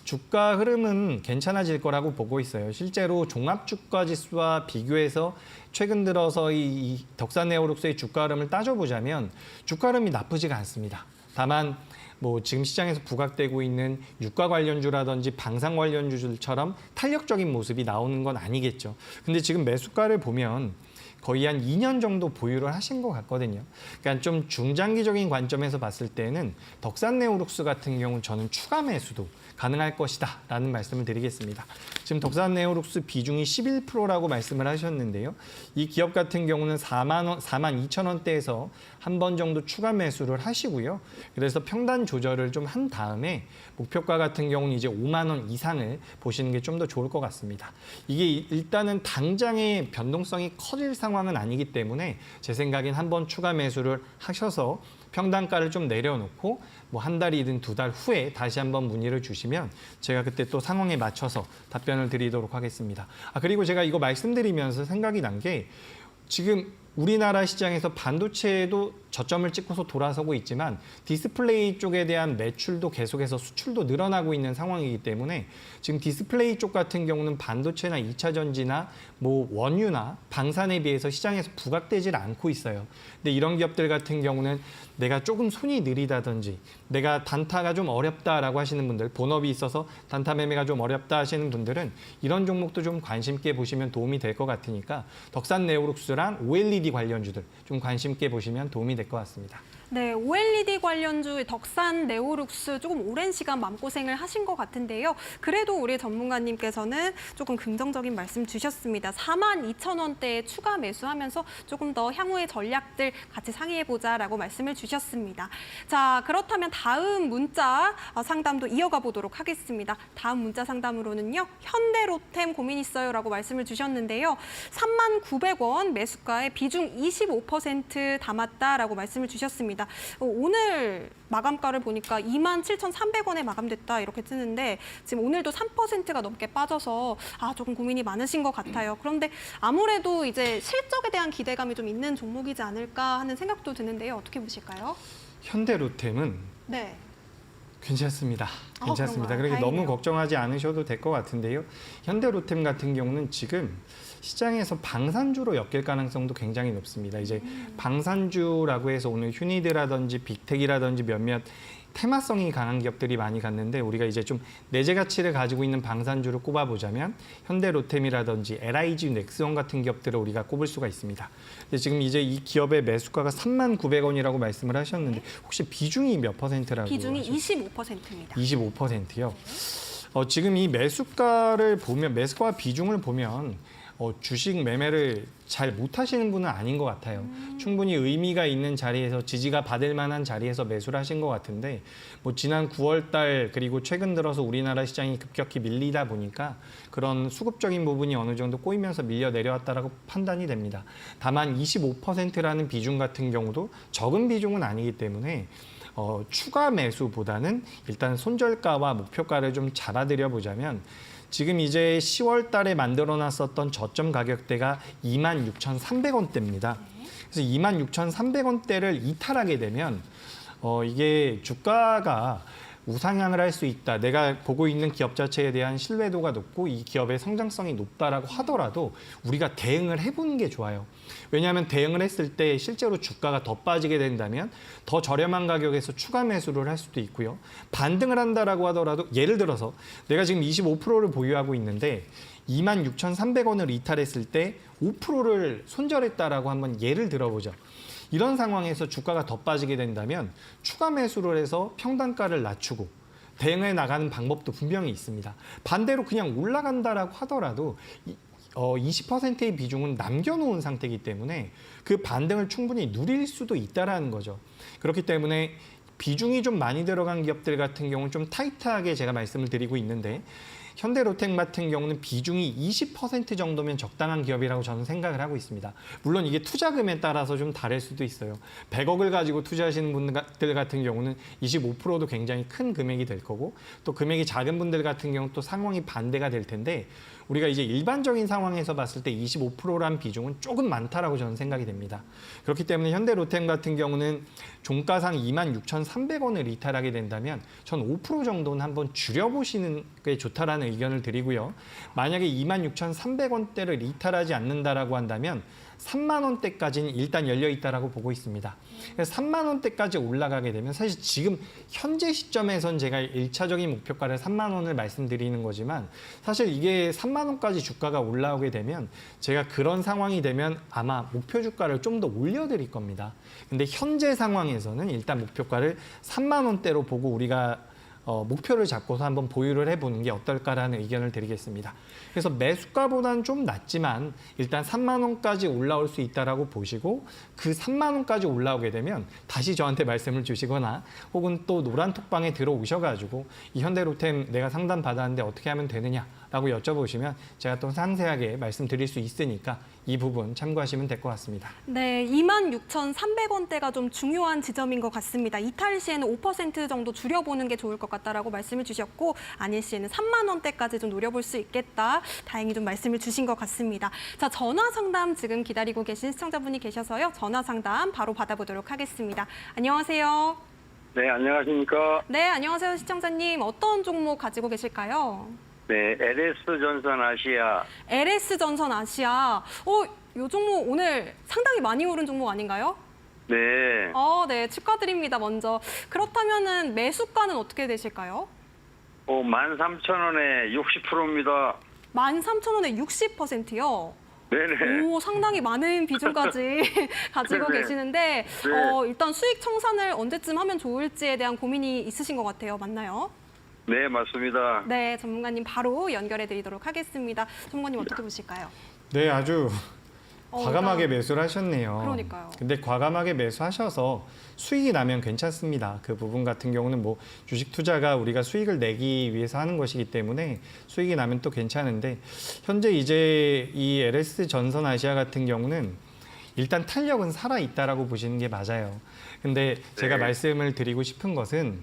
주가 흐름은 괜찮아질 거라고 보고 있어요. 실제로 종합주가 지수와 비교해서 최근 들어서 이 덕산 네오룩스의 주가 흐름을 따져보자면 주가 흐름이 나쁘지가 않습니다. 다만 뭐 지금 시장에서 부각되고 있는 유가 관련주라든지 방산 관련주들처럼 탄력적인 모습이 나오는 건 아니겠죠. 근데 지금 매수가를 보면 거의 한 2년 정도 보유를 하신 것 같거든요. 그러니까 좀 중장기적인 관점에서 봤을 때는 덕산 네오룩스 같은 경우는 저는 추가 매수도 가능할 것이다 라는 말씀을 드리겠습니다. 지금 덕산 네오룩스 비중이 11%라고 말씀을 하셨는데요. 이 기업 같은 경우는 4만 2천 원대에서 한 번 정도 추가 매수를 하시고요. 그래서 평단 조절을 좀 한 다음에 목표가 같은 경우는 이제 5만 원 이상을 보시는 게 좀 더 좋을 것 같습니다. 이게 일단은 당장의 변동성이 커질 상황은 아니기 때문에 제 생각엔 한 번 추가 매수를 하셔서 평단가를 좀 내려놓고 뭐 한 달이든 두 달 후에 다시 한번 문의를 주시면 제가 그때 또 상황에 맞춰서 답변을 드리도록 하겠습니다. 그리고 제가 이거 말씀드리면서 생각이 난 게 지금 우리나라 시장에서 반도체에도 저점을 찍고서 돌아서고 있지만 디스플레이 쪽에 대한 매출도 계속해서 수출도 늘어나고 있는 상황이기 때문에 지금 디스플레이 쪽 같은 경우는 반도체나 2차 전지나 뭐 원유나 방산에 비해서 시장에서 부각되질 않고 있어요. 근데 이런 기업들 같은 경우는 내가 조금 손이 느리다든지 내가 단타가 좀 어렵다라고 하시는 분들, 본업이 있어서 단타 매매가 좀 어렵다 하시는 분들은 이런 종목도 좀 관심 있게 보시면 도움이 될 것 같으니까 덕산 네오룩스랑 OLED 관련주들 좀 관심 있게 보시면 도움이 될 것 같습니다. 네, OLED 관련주 덕산 네오룩스 조금 오랜 시간 마음고생을 하신 것 같은데요. 그래도 우리 전문가님께서는 조금 긍정적인 말씀 주셨습니다. 4만 2천 원대에 추가 매수하면서 조금 더 향후의 전략들 같이 상의해보자라고 말씀을 주셨습니다. 자, 그렇다면 다음 문자 상담도 이어가 보도록 하겠습니다. 다음 문자 상담으로는요. 현대로템 고민 있어요라고 말씀을 주셨는데요. 3만 900원 매수가에 비중 25% 담았다라고 말씀을 주셨습니다. 오늘 마감가를 보니까 27,300원에 마감됐다 이렇게 뜨는데 지금 오늘도 3%가 넘게 빠져서 조금 고민이 많으신 것 같아요. 그런데 아무래도 이제 실적에 대한 기대감이 좀 있는 종목이지 않을까 하는 생각도 드는데요. 어떻게 보실까요? 현대로템은 네. 괜찮습니다. 괜찮습니다. 그런가요? 그렇게 너무 다행이네요. 걱정하지 않으셔도 될 것 같은데요. 현대로템 같은 경우는 지금 시장에서 방산주로 엮일 가능성도 굉장히 높습니다. 이제 방산주라고 해서 오늘 휴니드라든지 빅텍이라든지 몇몇 테마성이 강한 기업들이 많이 갔는데 우리가 이제 좀 내재 가치를 가지고 있는 방산주를 꼽아보자면 현대로템이라든지 LIG 넥스원 같은 기업들을 우리가 꼽을 수가 있습니다. 근데 지금 이제 이 기업의 매수가가 3만 900원이라고 말씀을 하셨는데 혹시 비중이 몇 퍼센트라고 비중이 하셨어요? 25%입니다. 25%요. 지금 이 매수가를 보면 매수가 비중을 보면 주식 매매를 잘 못하시는 분은 아닌 것 같아요. 충분히 의미가 있는 자리에서 지지가 받을 만한 자리에서 매수를 하신 것 같은데 뭐 지난 9월 달 그리고 최근 들어서 우리나라 시장이 급격히 밀리다 보니까 그런 수급적인 부분이 어느 정도 꼬이면서 밀려 내려왔다라고 판단이 됩니다. 다만 25%라는 비중 같은 경우도 적은 비중은 아니기 때문에 추가 매수보다는 일단 손절가와 목표가를 좀 잡아드려 보자면 지금 이제 10월 달에 만들어놨었던 저점 가격대가 26,300원대입니다. 그래서 26,300원대를 이탈하게 되면 이게 주가가 우상향을 할 수 있다. 내가 보고 있는 기업 자체에 대한 신뢰도가 높고 이 기업의 성장성이 높다라고 하더라도 우리가 대응을 해보는 게 좋아요. 왜냐하면 대응을 했을 때 실제로 주가가 더 빠지게 된다면 더 저렴한 가격에서 추가 매수를 할 수도 있고요. 반등을 한다라고 하더라도 예를 들어서 내가 지금 25%를 보유하고 있는데 26,300원을 이탈했을 때 5%를 손절했다라고 한번 예를 들어보죠. 이런 상황에서 주가가 더 빠지게 된다면 추가 매수를 해서 평단가를 낮추고 대응해 나가는 방법도 분명히 있습니다. 반대로 그냥 올라간다라고 하더라도 20%의 비중은 남겨놓은 상태이기 때문에 그 반등을 충분히 누릴 수도 있다라는 거죠. 그렇기 때문에 비중이 좀 많이 들어간 기업들 같은 경우는 좀 타이트하게 제가 말씀을 드리고 있는데 현대로템 같은 경우는 비중이 20% 정도면 적당한 기업이라고 저는 생각을 하고 있습니다. 물론 이게 투자금에 따라서 좀 다를 수도 있어요. 100억을 가지고 투자하시는 분들 같은 경우는 25%도 굉장히 큰 금액이 될 거고 또 금액이 작은 분들 같은 경우는 또 상황이 반대가 될 텐데 우리가 이제 일반적인 상황에서 봤을 때 25%란 비중은 조금 많다라고 저는 생각이 됩니다. 그렇기 때문에 현대로템 같은 경우는 종가상 26,300원을 이탈하게 된다면 전 5% 정도는 한번 줄여보시는 게 좋다라는 의견을 드리고요. 만약에 26,300원대를 이탈하지 않는다라고 한다면 3만 원대까지는 일단 열려 있다라고 보고 있습니다. 그래서 3만 원대까지 올라가게 되면 사실 지금 현재 시점에선 제가 1차적인 목표가를 3만 원을 말씀드리는 거지만 사실 이게 3만 원까지 주가가 올라오게 되면 제가 그런 상황이 되면 아마 목표 주가를 좀 더 올려드릴 겁니다. 근데 현재 상황에서는 일단 목표가를 3만 원대로 보고 우리가 목표를 잡고서 한번 보유를 해보는 게 어떨까라는 의견을 드리겠습니다. 그래서 매수가보다는 좀 낮지만 일단 3만 원까지 올라올 수 있다라고 보시고 그 3만 원까지 올라오게 되면 다시 저한테 말씀을 주시거나 혹은 또 노란 톡방에 들어오셔가지고 이 현대로템 내가 상담 받았는데 어떻게 하면 되느냐라고 여쭤보시면 제가 또 상세하게 말씀드릴 수 있으니까 이 부분 참고하시면 될 것 같습니다. 네, 26,300원대가 좀 중요한 지점인 것 같습니다. 이탈 시에는 5% 정도 줄여보는 게 좋을 것 같다라고 말씀을 주셨고 아닐 시에는 3만 원대까지 좀 노려볼 수 있겠다. 다행히 좀 말씀을 주신 것 같습니다. 자, 전화 상담 지금 기다리고 계신 시청자분이 계셔서요. 전화 상담 바로 받아보도록 하겠습니다. 안녕하세요. 네, 안녕하십니까. 네, 안녕하세요, 시청자님. 어떤 종목 가지고 계실까요? 네, LS전선 아시아. LS전선 아시아. 요 종목 오늘 상당히 많이 오른 종목 아닌가요? 네, 네, 축하드립니다, 먼저. 그렇다면은 매수가는 어떻게 되실까요? 13,000원에 60%입니다. 13,000원에 60%요? 네네. 오, 상당히 많은 비중까지 가지고 네네. 계시는데 네. 일단 수익 청산을 언제쯤 하면 좋을지에 대한 고민이 있으신 것 같아요. 맞나요? 네, 맞습니다. 네, 전문가님 바로 연결해 드리도록 하겠습니다. 전문가님 어떻게 보실까요? 네, 아주 과감하게 일단 매수를 하셨네요. 그러니까요. 근데 과감하게 매수하셔서 수익이 나면 괜찮습니다. 그 부분 같은 경우는 뭐 주식 투자가 우리가 수익을 내기 위해서 하는 것이기 때문에 수익이 나면 또 괜찮은데 현재 이제 이 LS 전선 아시아 같은 경우는 일단 탄력은 살아 있다라고 보시는 게 맞아요. 근데 제가 네. 말씀을 드리고 싶은 것은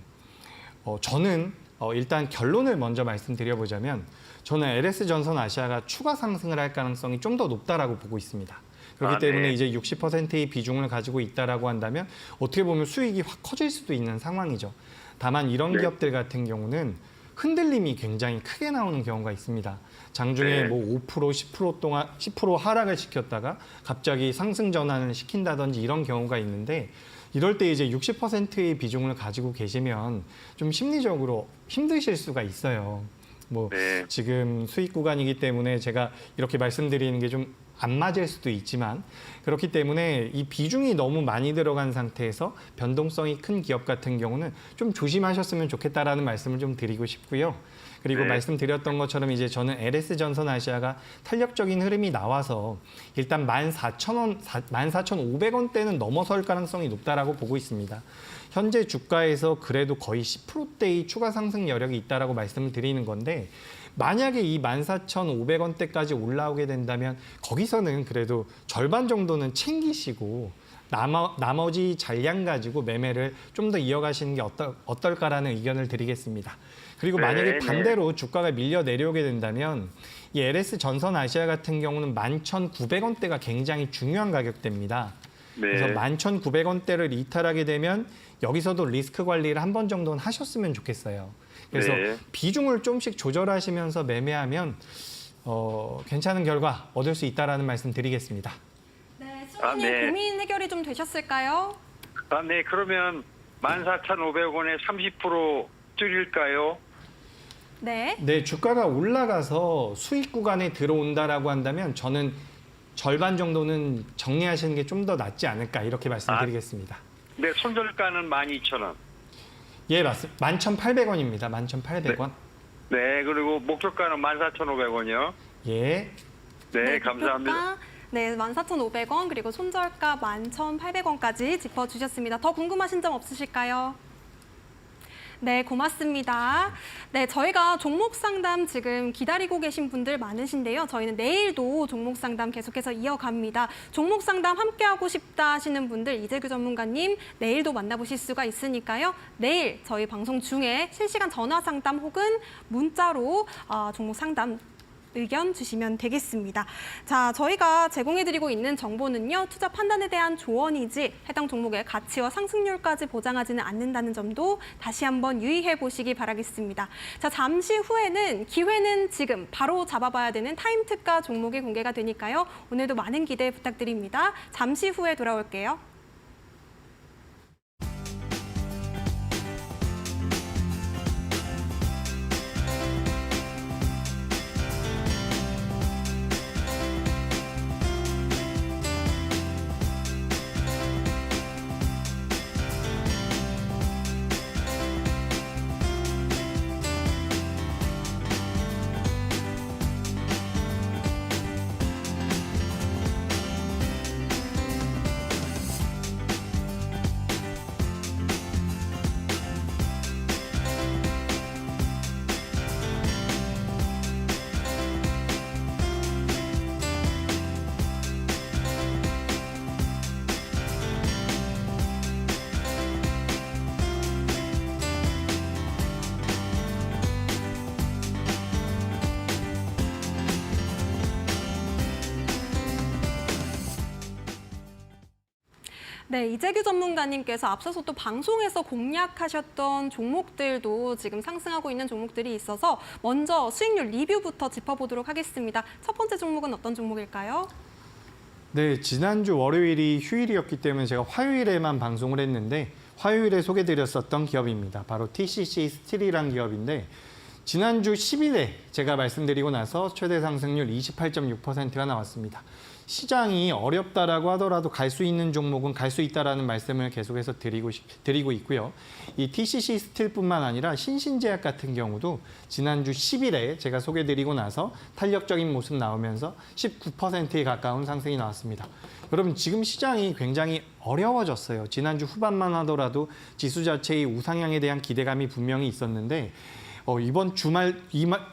저는 일단 결론을 먼저 말씀드려보자면 저는 LS 전선 아시아가 추가 상승을 할 가능성이 좀 더 높다라고 보고 있습니다. 그렇기 때문에 네. 이제 60%의 비중을 가지고 있다라고 한다면 어떻게 보면 수익이 확 커질 수도 있는 상황이죠. 다만 이런 네. 기업들 같은 경우는 흔들림이 굉장히 크게 나오는 경우가 있습니다. 장중에 네. 뭐 5%, 10% 동안 10% 하락을 시켰다가 갑자기 상승 전환을 시킨다든지 이런 경우가 있는데 이럴 때 이제 60%의 비중을 가지고 계시면 좀 심리적으로 힘드실 수가 있어요. 뭐 네. 지금 수익 구간이기 때문에 제가 이렇게 말씀드리는 게 좀 안 맞을 수도 있지만 그렇기 때문에 이 비중이 너무 많이 들어간 상태에서 변동성이 큰 기업 같은 경우는 좀 조심하셨으면 좋겠다라는 말씀을 좀 드리고 싶고요. 그리고 네. 말씀드렸던 것처럼 이제 저는 LS 전선 아시아가 탄력적인 흐름이 나와서 일단 14,000원, 14,500원대는 넘어설 가능성이 높다라고 보고 있습니다. 현재 주가에서 그래도 거의 10%대의 추가 상승 여력이 있다라고 말씀을 드리는 건데 만약에 이 14,500원대까지 올라오게 된다면 거기서는 그래도 절반 정도는 챙기시고 나머지 잔량 가지고 매매를 좀 더 이어가시는 게 어떨까라는 의견을 드리겠습니다. 그리고 네, 만약에 네. 반대로 주가가 밀려 내려오게 된다면 이 LS 전선 아시아 같은 경우는 11,900원대가 굉장히 중요한 가격대입니다. 네. 그래서 11,900원대를 이탈하게 되면 여기서도 리스크 관리를 한 번 정도는 하셨으면 좋겠어요. 그래서 네. 비중을 좀씩 조절하시면서 매매하면 괜찮은 결과 얻을 수 있다라는 말씀 드리겠습니다. 네, 시청자님 네. 고민 해결이 좀 되셨을까요? 네, 그러면 14,500원에 30% 줄일까요? 네. 네, 주가가 올라가서 수익 구간에 들어온다라고 한다면 저는 절반 정도는 정리하시는 게 좀 더 낫지 않을까 이렇게 말씀드리겠습니다. 네, 손절가는 12,000원. 예, 맞습니다. 11,800원입니다. 11,800원. 네, 그리고 목표가는 14,500원이요. 예. 네, 감사합니다. 목표가, 네, 14,500원 그리고 손절가 11,800원까지 짚어주셨습니다. 더 궁금하신 점 없으실까요? 네, 고맙습니다. 네, 저희가 종목 상담 지금 기다리고 계신 분들 많으신데요. 저희는 내일도 종목 상담 계속해서 이어갑니다. 종목 상담 함께하고 싶다 하시는 분들 이재규 전문가님 내일도 만나보실 수가 있으니까요. 내일 저희 방송 중에 실시간 전화 상담 혹은 문자로 종목 상담 의견 주시면 되겠습니다. 자, 저희가 제공해드리고 있는 정보는요. 투자 판단에 대한 조언이지 해당 종목의 가치와 상승률까지 보장하지는 않는다는 점도 다시 한번 유의해 보시기 바라겠습니다. 자, 잠시 후에는 기회는 지금 바로 잡아봐야 되는 타임특가 종목이 공개가 되니까요. 오늘도 많은 기대 부탁드립니다. 잠시 후에 돌아올게요. 네, 이재규 전문가님께서 앞서서 또 방송에서 공략하셨던 종목들도 지금 상승하고 있는 종목들이 있어서 먼저 수익률 리뷰부터 짚어보도록 하겠습니다. 첫 번째 종목은 어떤 종목일까요? 네, 지난주 월요일이 휴일이었기 때문에 제가 화요일에만 방송을 했는데 화요일에 소개드렸었던 기업입니다. 바로 TCC 스틸이란 기업인데 지난주 10일에 제가 말씀드리고 나서 최대 상승률 28.6%가 나왔습니다. 시장이 어렵다라고 하더라도 갈 수 있는 종목은 갈 수 있다라는 말씀을 계속해서 드리고 있고요. 이 TCC 스틸뿐만 아니라 신신제약 같은 경우도 지난주 10일에 제가 소개드리고 나서 탄력적인 모습 나오면서 19%에 가까운 상승이 나왔습니다. 여러분 지금 시장이 굉장히 어려워졌어요. 지난주 후반만 하더라도 지수 자체의 우상향에 대한 기대감이 분명히 있었는데 이번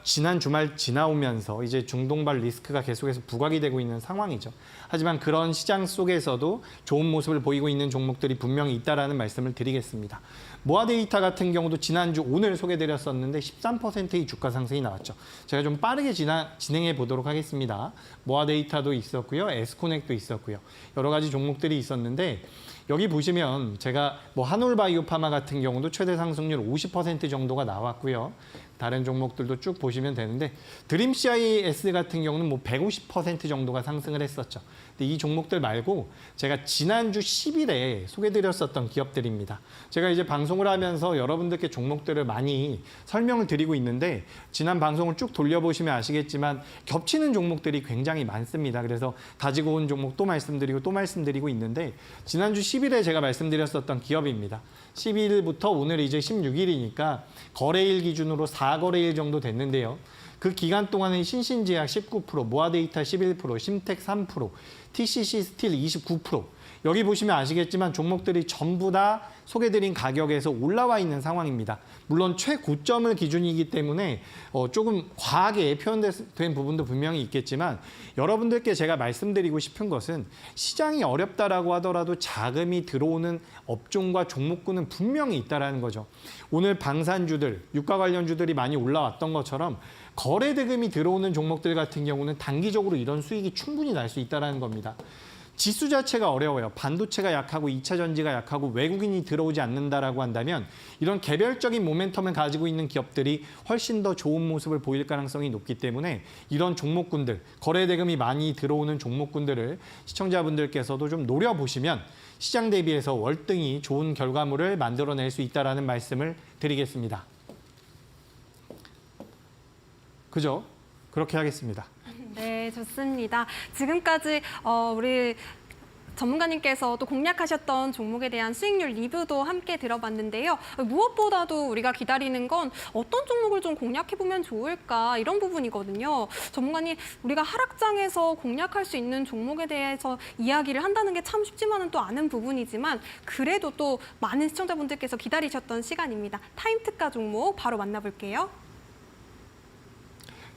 지난 주말 지나오면서 이제 중동발 리스크가 계속해서 부각이 되고 있는 상황이죠. 하지만 그런 시장 속에서도 좋은 모습을 보이고 있는 종목들이 분명히 있다라는 말씀을 드리겠습니다. 모아데이터 같은 경우도 지난주 오늘 소개드렸었는데 13%의 주가 상승이 나왔죠. 제가 좀 빠르게 진행해 보도록 하겠습니다. 모아데이터도 있었고요. 에스코넥도 있었고요. 여러 가지 종목들이 있었는데 여기 보시면 제가 한올바이오파마 같은 경우도 최대 상승률 50% 정도가 나왔고요. 다른 종목들도 쭉 보시면 되는데 드림CIS 같은 경우는 150% 정도가 상승을 했었죠. 근데 이 종목들 말고 제가 지난주 10일에 소개드렸었던 기업들입니다. 제가 이제 방송을 하면서 여러분들께 종목들을 많이 설명을 드리고 있는데 지난 방송을 쭉 돌려보시면 아시겠지만 겹치는 종목들이 굉장히 많습니다. 그래서 다지고 온 종목 또 말씀드리고 있는데 지난주 10일에 제가 말씀드렸었던 기업입니다. 12일부터 오늘 이제 16일이니까 거래일 기준으로 4거래일 정도 됐는데요. 그 기간 동안에 신신제약 19%, 모아데이터 11%, 심텍 3%, TCC 스틸 29%. 여기 보시면 아시겠지만 종목들이 전부 다 소개드린 가격에서 올라와 있는 상황입니다. 물론 최고점을 기준이기 때문에 조금 과하게 표현된 부분도 분명히 있겠지만 여러분들께 제가 말씀드리고 싶은 것은 시장이 어렵다라고 하더라도 자금이 들어오는 업종과 종목군은 분명히 있다라는 거죠. 오늘 방산주들, 유가 관련주들이 많이 올라왔던 것처럼 거래 대금이 들어오는 종목들 같은 경우는 단기적으로 이런 수익이 충분히 날 수 있다는 겁니다. 지수 자체가 어려워요. 반도체가 약하고 2차 전지가 약하고 외국인이 들어오지 않는다라고 한다면 이런 개별적인 모멘텀을 가지고 있는 기업들이 훨씬 더 좋은 모습을 보일 가능성이 높기 때문에 이런 종목군들, 거래 대금이 많이 들어오는 종목군들을 시청자분들께서도 좀 노려보시면 시장 대비해서 월등히 좋은 결과물을 만들어낼 수 있다는 말씀을 드리겠습니다. 그죠? 그렇게 하겠습니다. 네, 좋습니다. 지금까지 우리 전문가님께서 또 공략하셨던 종목에 대한 수익률 리뷰도 함께 들어봤는데요. 무엇보다도 우리가 기다리는 건 어떤 종목을 좀 공략해보면 좋을까 이런 부분이거든요. 전문가님, 우리가 하락장에서 공략할 수 있는 종목에 대해서 이야기를 한다는 게 참 쉽지만은 또 않은 부분이지만 그래도 또 많은 시청자분들께서 기다리셨던 시간입니다. 타임 특가 종목 바로 만나볼게요.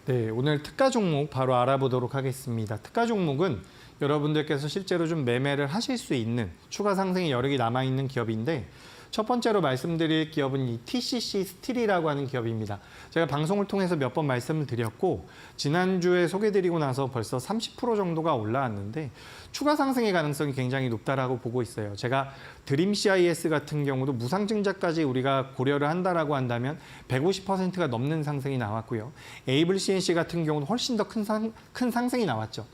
네, 오늘 특가 종목 바로 알아보도록 하겠습니다. 특가 종목은 여러분들께서 실제로 좀 매매를 하실 수 있는 추가 상승의 여력이 남아있는 기업인데 첫 번째로 말씀드릴 기업은 이 TCC 스틸이라고 하는 기업입니다. 제가 방송을 통해서 몇 번 말씀을 드렸고 지난주에 소개드리고 나서 벌써 30% 정도가 올라왔는데 추가 상승의 가능성이 굉장히 높다라고 보고 있어요. 제가 드림 CIS 같은 경우도 무상증자까지 우리가 고려를 한다라고 한다면 150%가 넘는 상승이 나왔고요. 에이블 CNC 같은 경우도 훨씬 더 큰 상승이 나왔죠.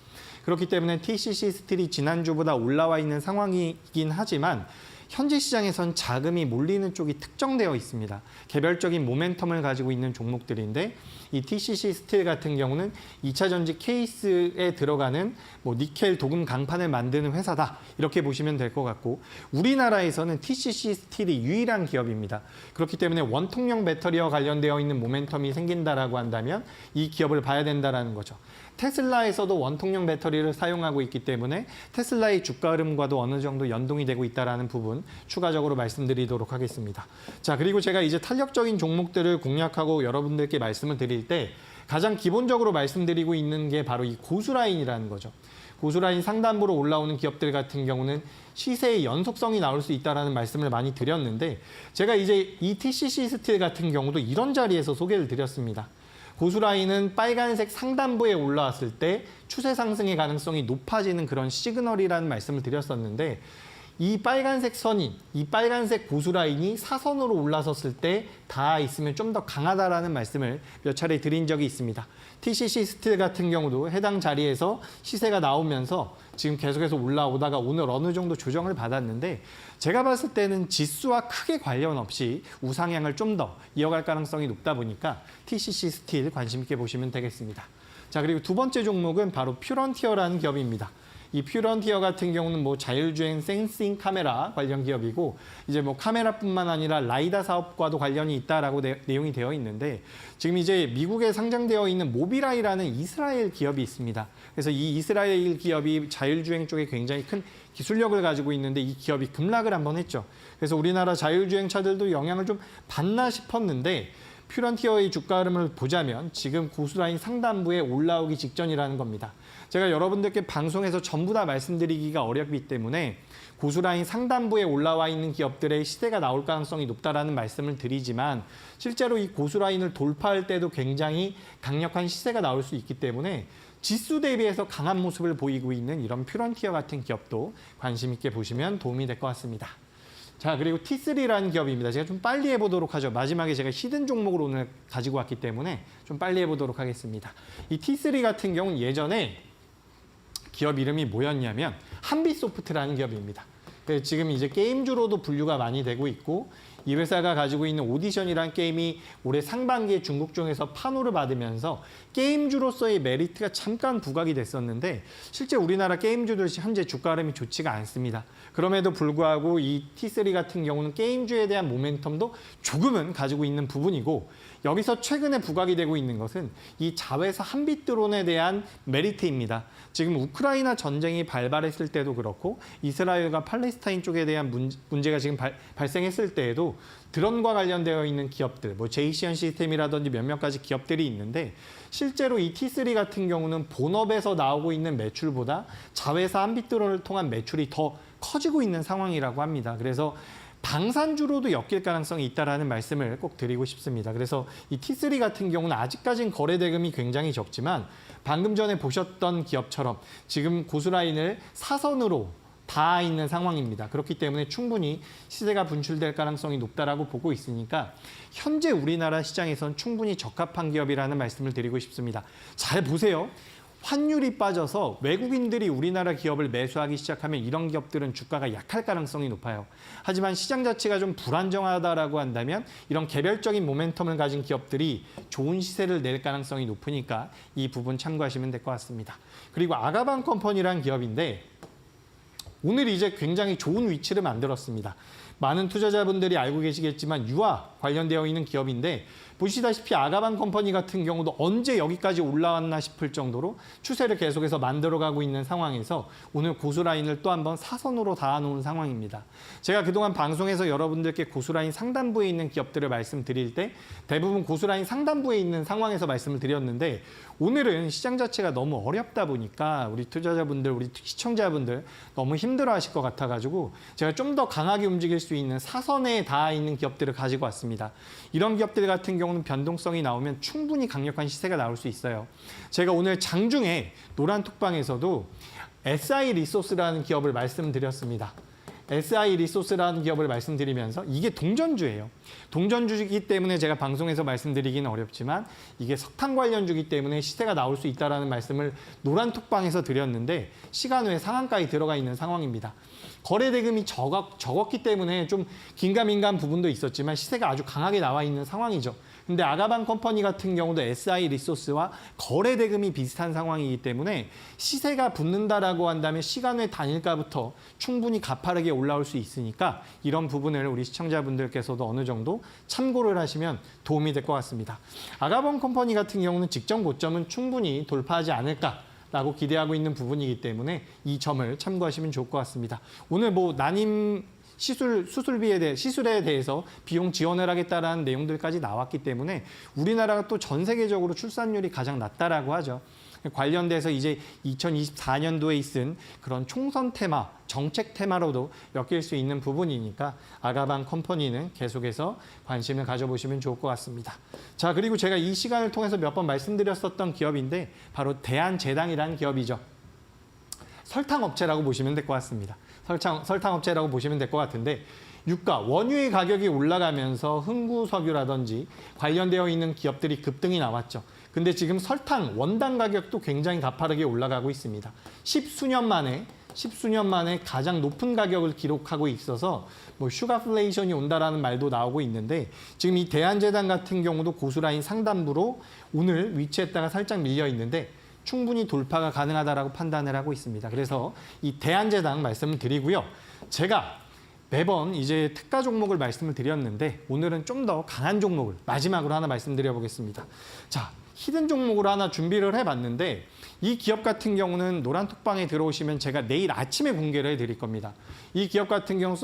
그렇기 때문에 TCC 스틸이 지난주보다 올라와 있는 상황이긴 하지만 현재 시장에선 자금이 몰리는 쪽이 특정되어 있습니다. 개별적인 모멘텀을 가지고 있는 종목들인데 이 TCC 스틸 같은 경우는 2차 전지 케이스에 들어가는 니켈 도금 강판을 만드는 회사다. 이렇게 보시면 될 것 같고 우리나라에서는 TCC 스틸이 유일한 기업입니다. 그렇기 때문에 원통형 배터리와 관련되어 있는 모멘텀이 생긴다라고 한다면 이 기업을 봐야 된다라는 거죠. 테슬라에서도 원통형 배터리를 사용하고 있기 때문에 테슬라의 주가 흐름과도 어느 정도 연동이 되고 있다는 부분 추가적으로 말씀드리도록 하겠습니다. 자, 그리고 제가 이제 탄력적인 종목들을 공략하고 여러분들께 말씀을 드릴 때 가장 기본적으로 말씀드리고 있는 게 바로 이 고수라인이라는 거죠. 고수라인 상단부로 올라오는 기업들 같은 경우는 시세의 연속성이 나올 수 있다는 말씀을 많이 드렸는데 제가 이제 이 TCC 스틸 같은 경우도 이런 자리에서 소개를 드렸습니다. 고수라인은 빨간색 상단부에 올라왔을 때 추세 상승의 가능성이 높아지는 그런 시그널이라는 말씀을 드렸었는데 이 빨간색 선이, 이 빨간색 고수라인이 사선으로 올라섰을 때 닿아 있으면 좀 더 강하다라는 말씀을 몇 차례 드린 적이 있습니다. TCC 스틸 같은 경우도 해당 자리에서 시세가 나오면서 지금 계속해서 올라오다가 오늘 어느 정도 조정을 받았는데 제가 봤을 때는 지수와 크게 관련 없이 우상향을 좀 더 이어갈 가능성이 높다 보니까 TCC 스틸 관심 있게 보시면 되겠습니다. 자, 그리고 두 번째 종목은 바로 퓨런티어라는 기업입니다. 이 퓨런티어 같은 경우는 자율주행 센싱 카메라 관련 기업이고 이제 카메라뿐만 아니라 라이다 사업과도 관련이 있다라고 내용이 되어 있는데 지금 이제 미국에 상장되어 있는 모비라이라는 이스라엘 기업이 있습니다. 그래서 이 이스라엘 기업이 자율주행 쪽에 굉장히 큰 기술력을 가지고 있는데 이 기업이 급락을 한번 했죠. 그래서 우리나라 자율주행 차들도 영향을 좀 받나 싶었는데 퓨런티어의 주가 흐름을 보자면 지금 고수라인 상단부에 올라오기 직전이라는 겁니다. 제가 여러분들께 방송에서 전부 다 말씀드리기가 어렵기 때문에 고수라인 상단부에 올라와 있는 기업들의 시세가 나올 가능성이 높다라는 말씀을 드리지만 실제로 이 고수라인을 돌파할 때도 굉장히 강력한 시세가 나올 수 있기 때문에 지수 대비해서 강한 모습을 보이고 있는 이런 퓨런티어 같은 기업도 관심 있게 보시면 도움이 될 것 같습니다. 자, 그리고 T3라는 기업입니다. 제가 좀 빨리 해보도록 하죠. 마지막에 제가 히든 종목을 오늘 가지고 왔기 때문에 좀 빨리 해보도록 하겠습니다. 이 T3 같은 경우는 예전에 기업 이름이 뭐였냐면 한빛소프트라는 기업입니다. 지금 이제 게임주로도 분류가 많이 되고 있고 이 회사가 가지고 있는 오디션이라는 게임이 올해 상반기에 중국중에서 판호를 받으면서 게임주로서의 메리트가 잠깐 부각이 됐었는데 실제 우리나라 게임주들 현재 주가 흐름이 좋지가 않습니다. 그럼에도 불구하고 이 T3 같은 경우는 게임주에 대한 모멘텀도 조금은 가지고 있는 부분이고 여기서 최근에 부각이 되고 있는 것은 이 자회사 한빛드론에 대한 메리트입니다. 지금 우크라이나 전쟁이 발발했을 때도 그렇고 이스라엘과 팔레스타인 쪽에 대한 문제가 지금 발생했을 때에도 드론과 관련되어 있는 기업들, 제이시언 시스템이라든지 몇몇 가지 기업들이 있는데 실제로 이 T3 같은 경우는 본업에서 나오고 있는 매출보다 자회사 한빛드론을 통한 매출이 더 커지고 있는 상황이라고 합니다. 그래서 방산주로도 엮일 가능성이 있다는 말씀을 꼭 드리고 싶습니다. 그래서 이 T3 같은 경우는 아직까지는 거래 대금이 굉장히 적지만 방금 전에 보셨던 기업처럼 지금 고수라인을 사선으로 닿아 있는 상황입니다. 그렇기 때문에 충분히 시세가 분출될 가능성이 높다라고 보고 있으니까 현재 우리나라 시장에선 충분히 적합한 기업이라는 말씀을 드리고 싶습니다. 잘 보세요. 환율이 빠져서 외국인들이 우리나라 기업을 매수하기 시작하면 이런 기업들은 주가가 약할 가능성이 높아요. 하지만 시장 자체가 좀 불안정하다라고 한다면 이런 개별적인 모멘텀을 가진 기업들이 좋은 시세를 낼 가능성이 높으니까 이 부분 참고하시면 될 것 같습니다. 그리고 아가방 컴퍼니라는 기업인데 오늘 이제 굉장히 좋은 위치를 만들었습니다. 많은 투자자분들이 알고 계시겠지만 유아 관련되어 있는 기업인데 보시다시피 아가방 컴퍼니 같은 경우도 언제 여기까지 올라왔나 싶을 정도로 추세를 계속해서 만들어가고 있는 상황에서 오늘 고수라인을 또 한번 사선으로 닿아놓은 상황입니다. 제가 그동안 방송에서 여러분들께 고수라인 상단부에 있는 기업들을 말씀드릴 때 대부분 고수라인 상단부에 있는 상황에서 말씀을 드렸는데 오늘은 시장 자체가 너무 어렵다 보니까 우리 투자자분들, 우리 시청자분들 너무 힘들어하실 것 같아가지고 제가 좀 더 강하게 움직일 수 있는 사선에 닿아 있는 기업들을 가지고 왔습니다. 이런 기업들 같은 경우는 변동성이 나오면 충분히 강력한 시세가 나올 수 있어요. 제가 오늘 장중에 노란톡방에서도 SI 리소스라는 기업을 말씀드렸습니다. SI 리소스라는 기업을 말씀드리면서 이게 동전주예요. 동전주이기 때문에 제가 방송에서 말씀드리기는 어렵지만 이게 석탄 관련주기 때문에 시세가 나올 수 있다는 말씀을 노란톡방에서 드렸는데 시간 외 상한가에 들어가 있는 상황입니다. 거래 대금이 적었기 때문에 좀 긴가민가한 부분도 있었지만 시세가 아주 강하게 나와 있는 상황이죠. 근데 아가방 컴퍼니 같은 경우도 SI 리소스와 거래 대금이 비슷한 상황이기 때문에 시세가 붙는다라고 한다면 시간 외 단일가부터 충분히 가파르게 올라올 수 있으니까 이런 부분을 우리 시청자분들께서도 어느 정도 참고를 하시면 도움이 될 것 같습니다. 아가방 컴퍼니 같은 경우는 직전 고점은 충분히 돌파하지 않을까라고 기대하고 있는 부분이기 때문에 이 점을 참고하시면 좋을 것 같습니다. 오늘 난임 시술에 대해서 비용 지원을 하겠다라는 내용들까지 나왔기 때문에 우리나라가 또 전 세계적으로 출산율이 가장 낮다라고 하죠. 관련돼서 이제 2024년도에 있은 그런 총선 테마, 정책 테마로도 엮일 수 있는 부분이니까 아가방 컴퍼니는 계속해서 관심을 가져보시면 좋을 것 같습니다. 자, 그리고 제가 이 시간을 통해서 몇 번 말씀드렸었던 기업인데 바로 대한제당이라는 기업이죠. 설탕업체라고 보시면 될 것 같습니다. 설탕업체라고 보시면 될 것 같은데 유가, 원유의 가격이 올라가면서 흥구석유라든지 관련되어 있는 기업들이 급등이 나왔죠. 근데 지금 설탕, 원당 가격도 굉장히 가파르게 올라가고 있습니다. 십수년 만에 가장 높은 가격을 기록하고 있어서 슈가플레이션이 온다라는 말도 나오고 있는데 지금 이 대한제당 같은 경우도 고수라인 상단부로 오늘 위치했다가 살짝 밀려 있는데 충분히 돌파가 가능하다라고 판단을 하고 있습니다. 그래서 이 대한제당 말씀을 드리고요. 제가 매번 이제 특가 종목을 말씀을 드렸는데 오늘은 좀 더 강한 종목을 마지막으로 하나 말씀드려 보겠습니다. 자, 히든 종목으로 하나 준비를 해봤는데 이 기업 같은 경우는 노란톡방에 들어오시면 제가 내일 아침에 공개를 해드릴 겁니다. 이 기업 같은 경우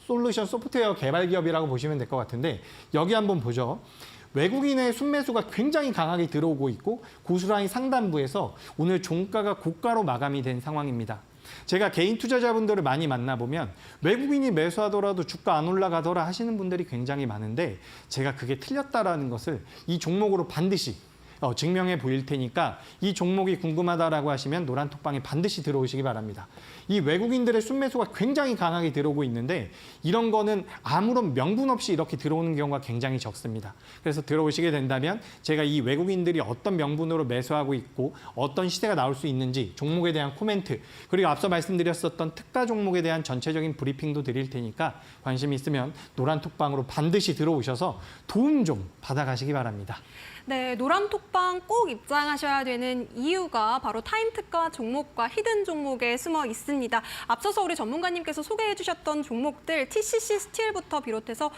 솔루션 소프트웨어 개발 기업이라고 보시면 될 것 같은데 여기 한번 보죠. 외국인의 순매수가 굉장히 강하게 들어오고 있고 고수라인 상단부에서 오늘 종가가 고가로 마감이 된 상황입니다. 제가 개인 투자자분들을 많이 만나보면 외국인이 매수하더라도 주가 안 올라가더라 하시는 분들이 굉장히 많은데 제가 그게 틀렸다라는 것을 이 종목으로 반드시 증명해 보일 테니까 이 종목이 궁금하다라고 하시면 노란톡방에 반드시 들어오시기 바랍니다. 이 외국인들의 순매수가 굉장히 강하게 들어오고 있는데 이런 거는 아무런 명분 없이 이렇게 들어오는 경우가 굉장히 적습니다. 그래서 들어오시게 된다면 제가 이 외국인들이 어떤 명분으로 매수하고 있고 어떤 시세가 나올 수 있는지 종목에 대한 코멘트 그리고 앞서 말씀드렸었던 특가 종목에 대한 전체적인 브리핑도 드릴 테니까 관심 있으면 노란톡방으로 반드시 들어오셔서 도움 좀 받아가시기 바랍니다. 네, 노란톡방 꼭 입장하셔야 되는 이유가 바로 타임 특가 종목과 히든 종목에 숨어 있습니다. 앞서서 우리 전문가님께서 소개해 주셨던 종목들 TCC 스틸부터 비롯해서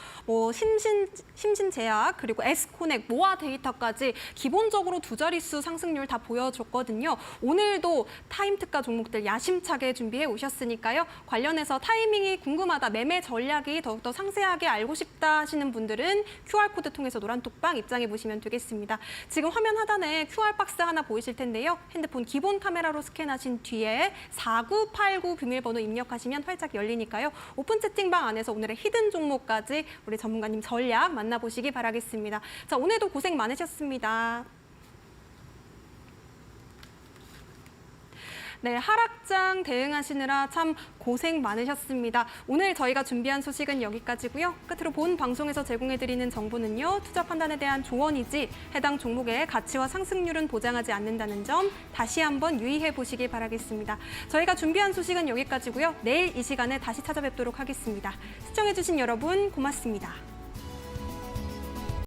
심신제약 그리고 에스코넥, 모아 데이터까지 기본적으로 두 자릿수 상승률 다 보여줬거든요. 오늘도 타임 특가 종목들 야심차게 준비해 오셨으니까요. 관련해서 타이밍이 궁금하다, 매매 전략이 더욱더 상세하게 알고 싶다 하시는 분들은 QR코드 통해서 노란톡방 입장해 보시면 되겠습니다. 지금 화면 하단에 QR 박스 하나 보이실 텐데요. 핸드폰 기본 카메라로 스캔하신 뒤에 4989 비밀번호 입력하시면 활짝 열리니까요. 오픈 채팅방 안에서 오늘의 히든 종목까지 우리 전문가님 전략 만나보시기 바라겠습니다. 자, 오늘도 고생 많으셨습니다. 네, 하락장 대응하시느라 참 고생 많으셨습니다. 오늘 저희가 준비한 소식은 여기까지고요. 끝으로 본 방송에서 제공해드리는 정보는요. 투자 판단에 대한 조언이지 해당 종목의 가치와 상승률은 보장하지 않는다는 점 다시 한번 유의해 보시기 바라겠습니다. 저희가 준비한 소식은 여기까지고요. 내일 이 시간에 다시 찾아뵙도록 하겠습니다. 시청해주신 여러분 고맙습니다.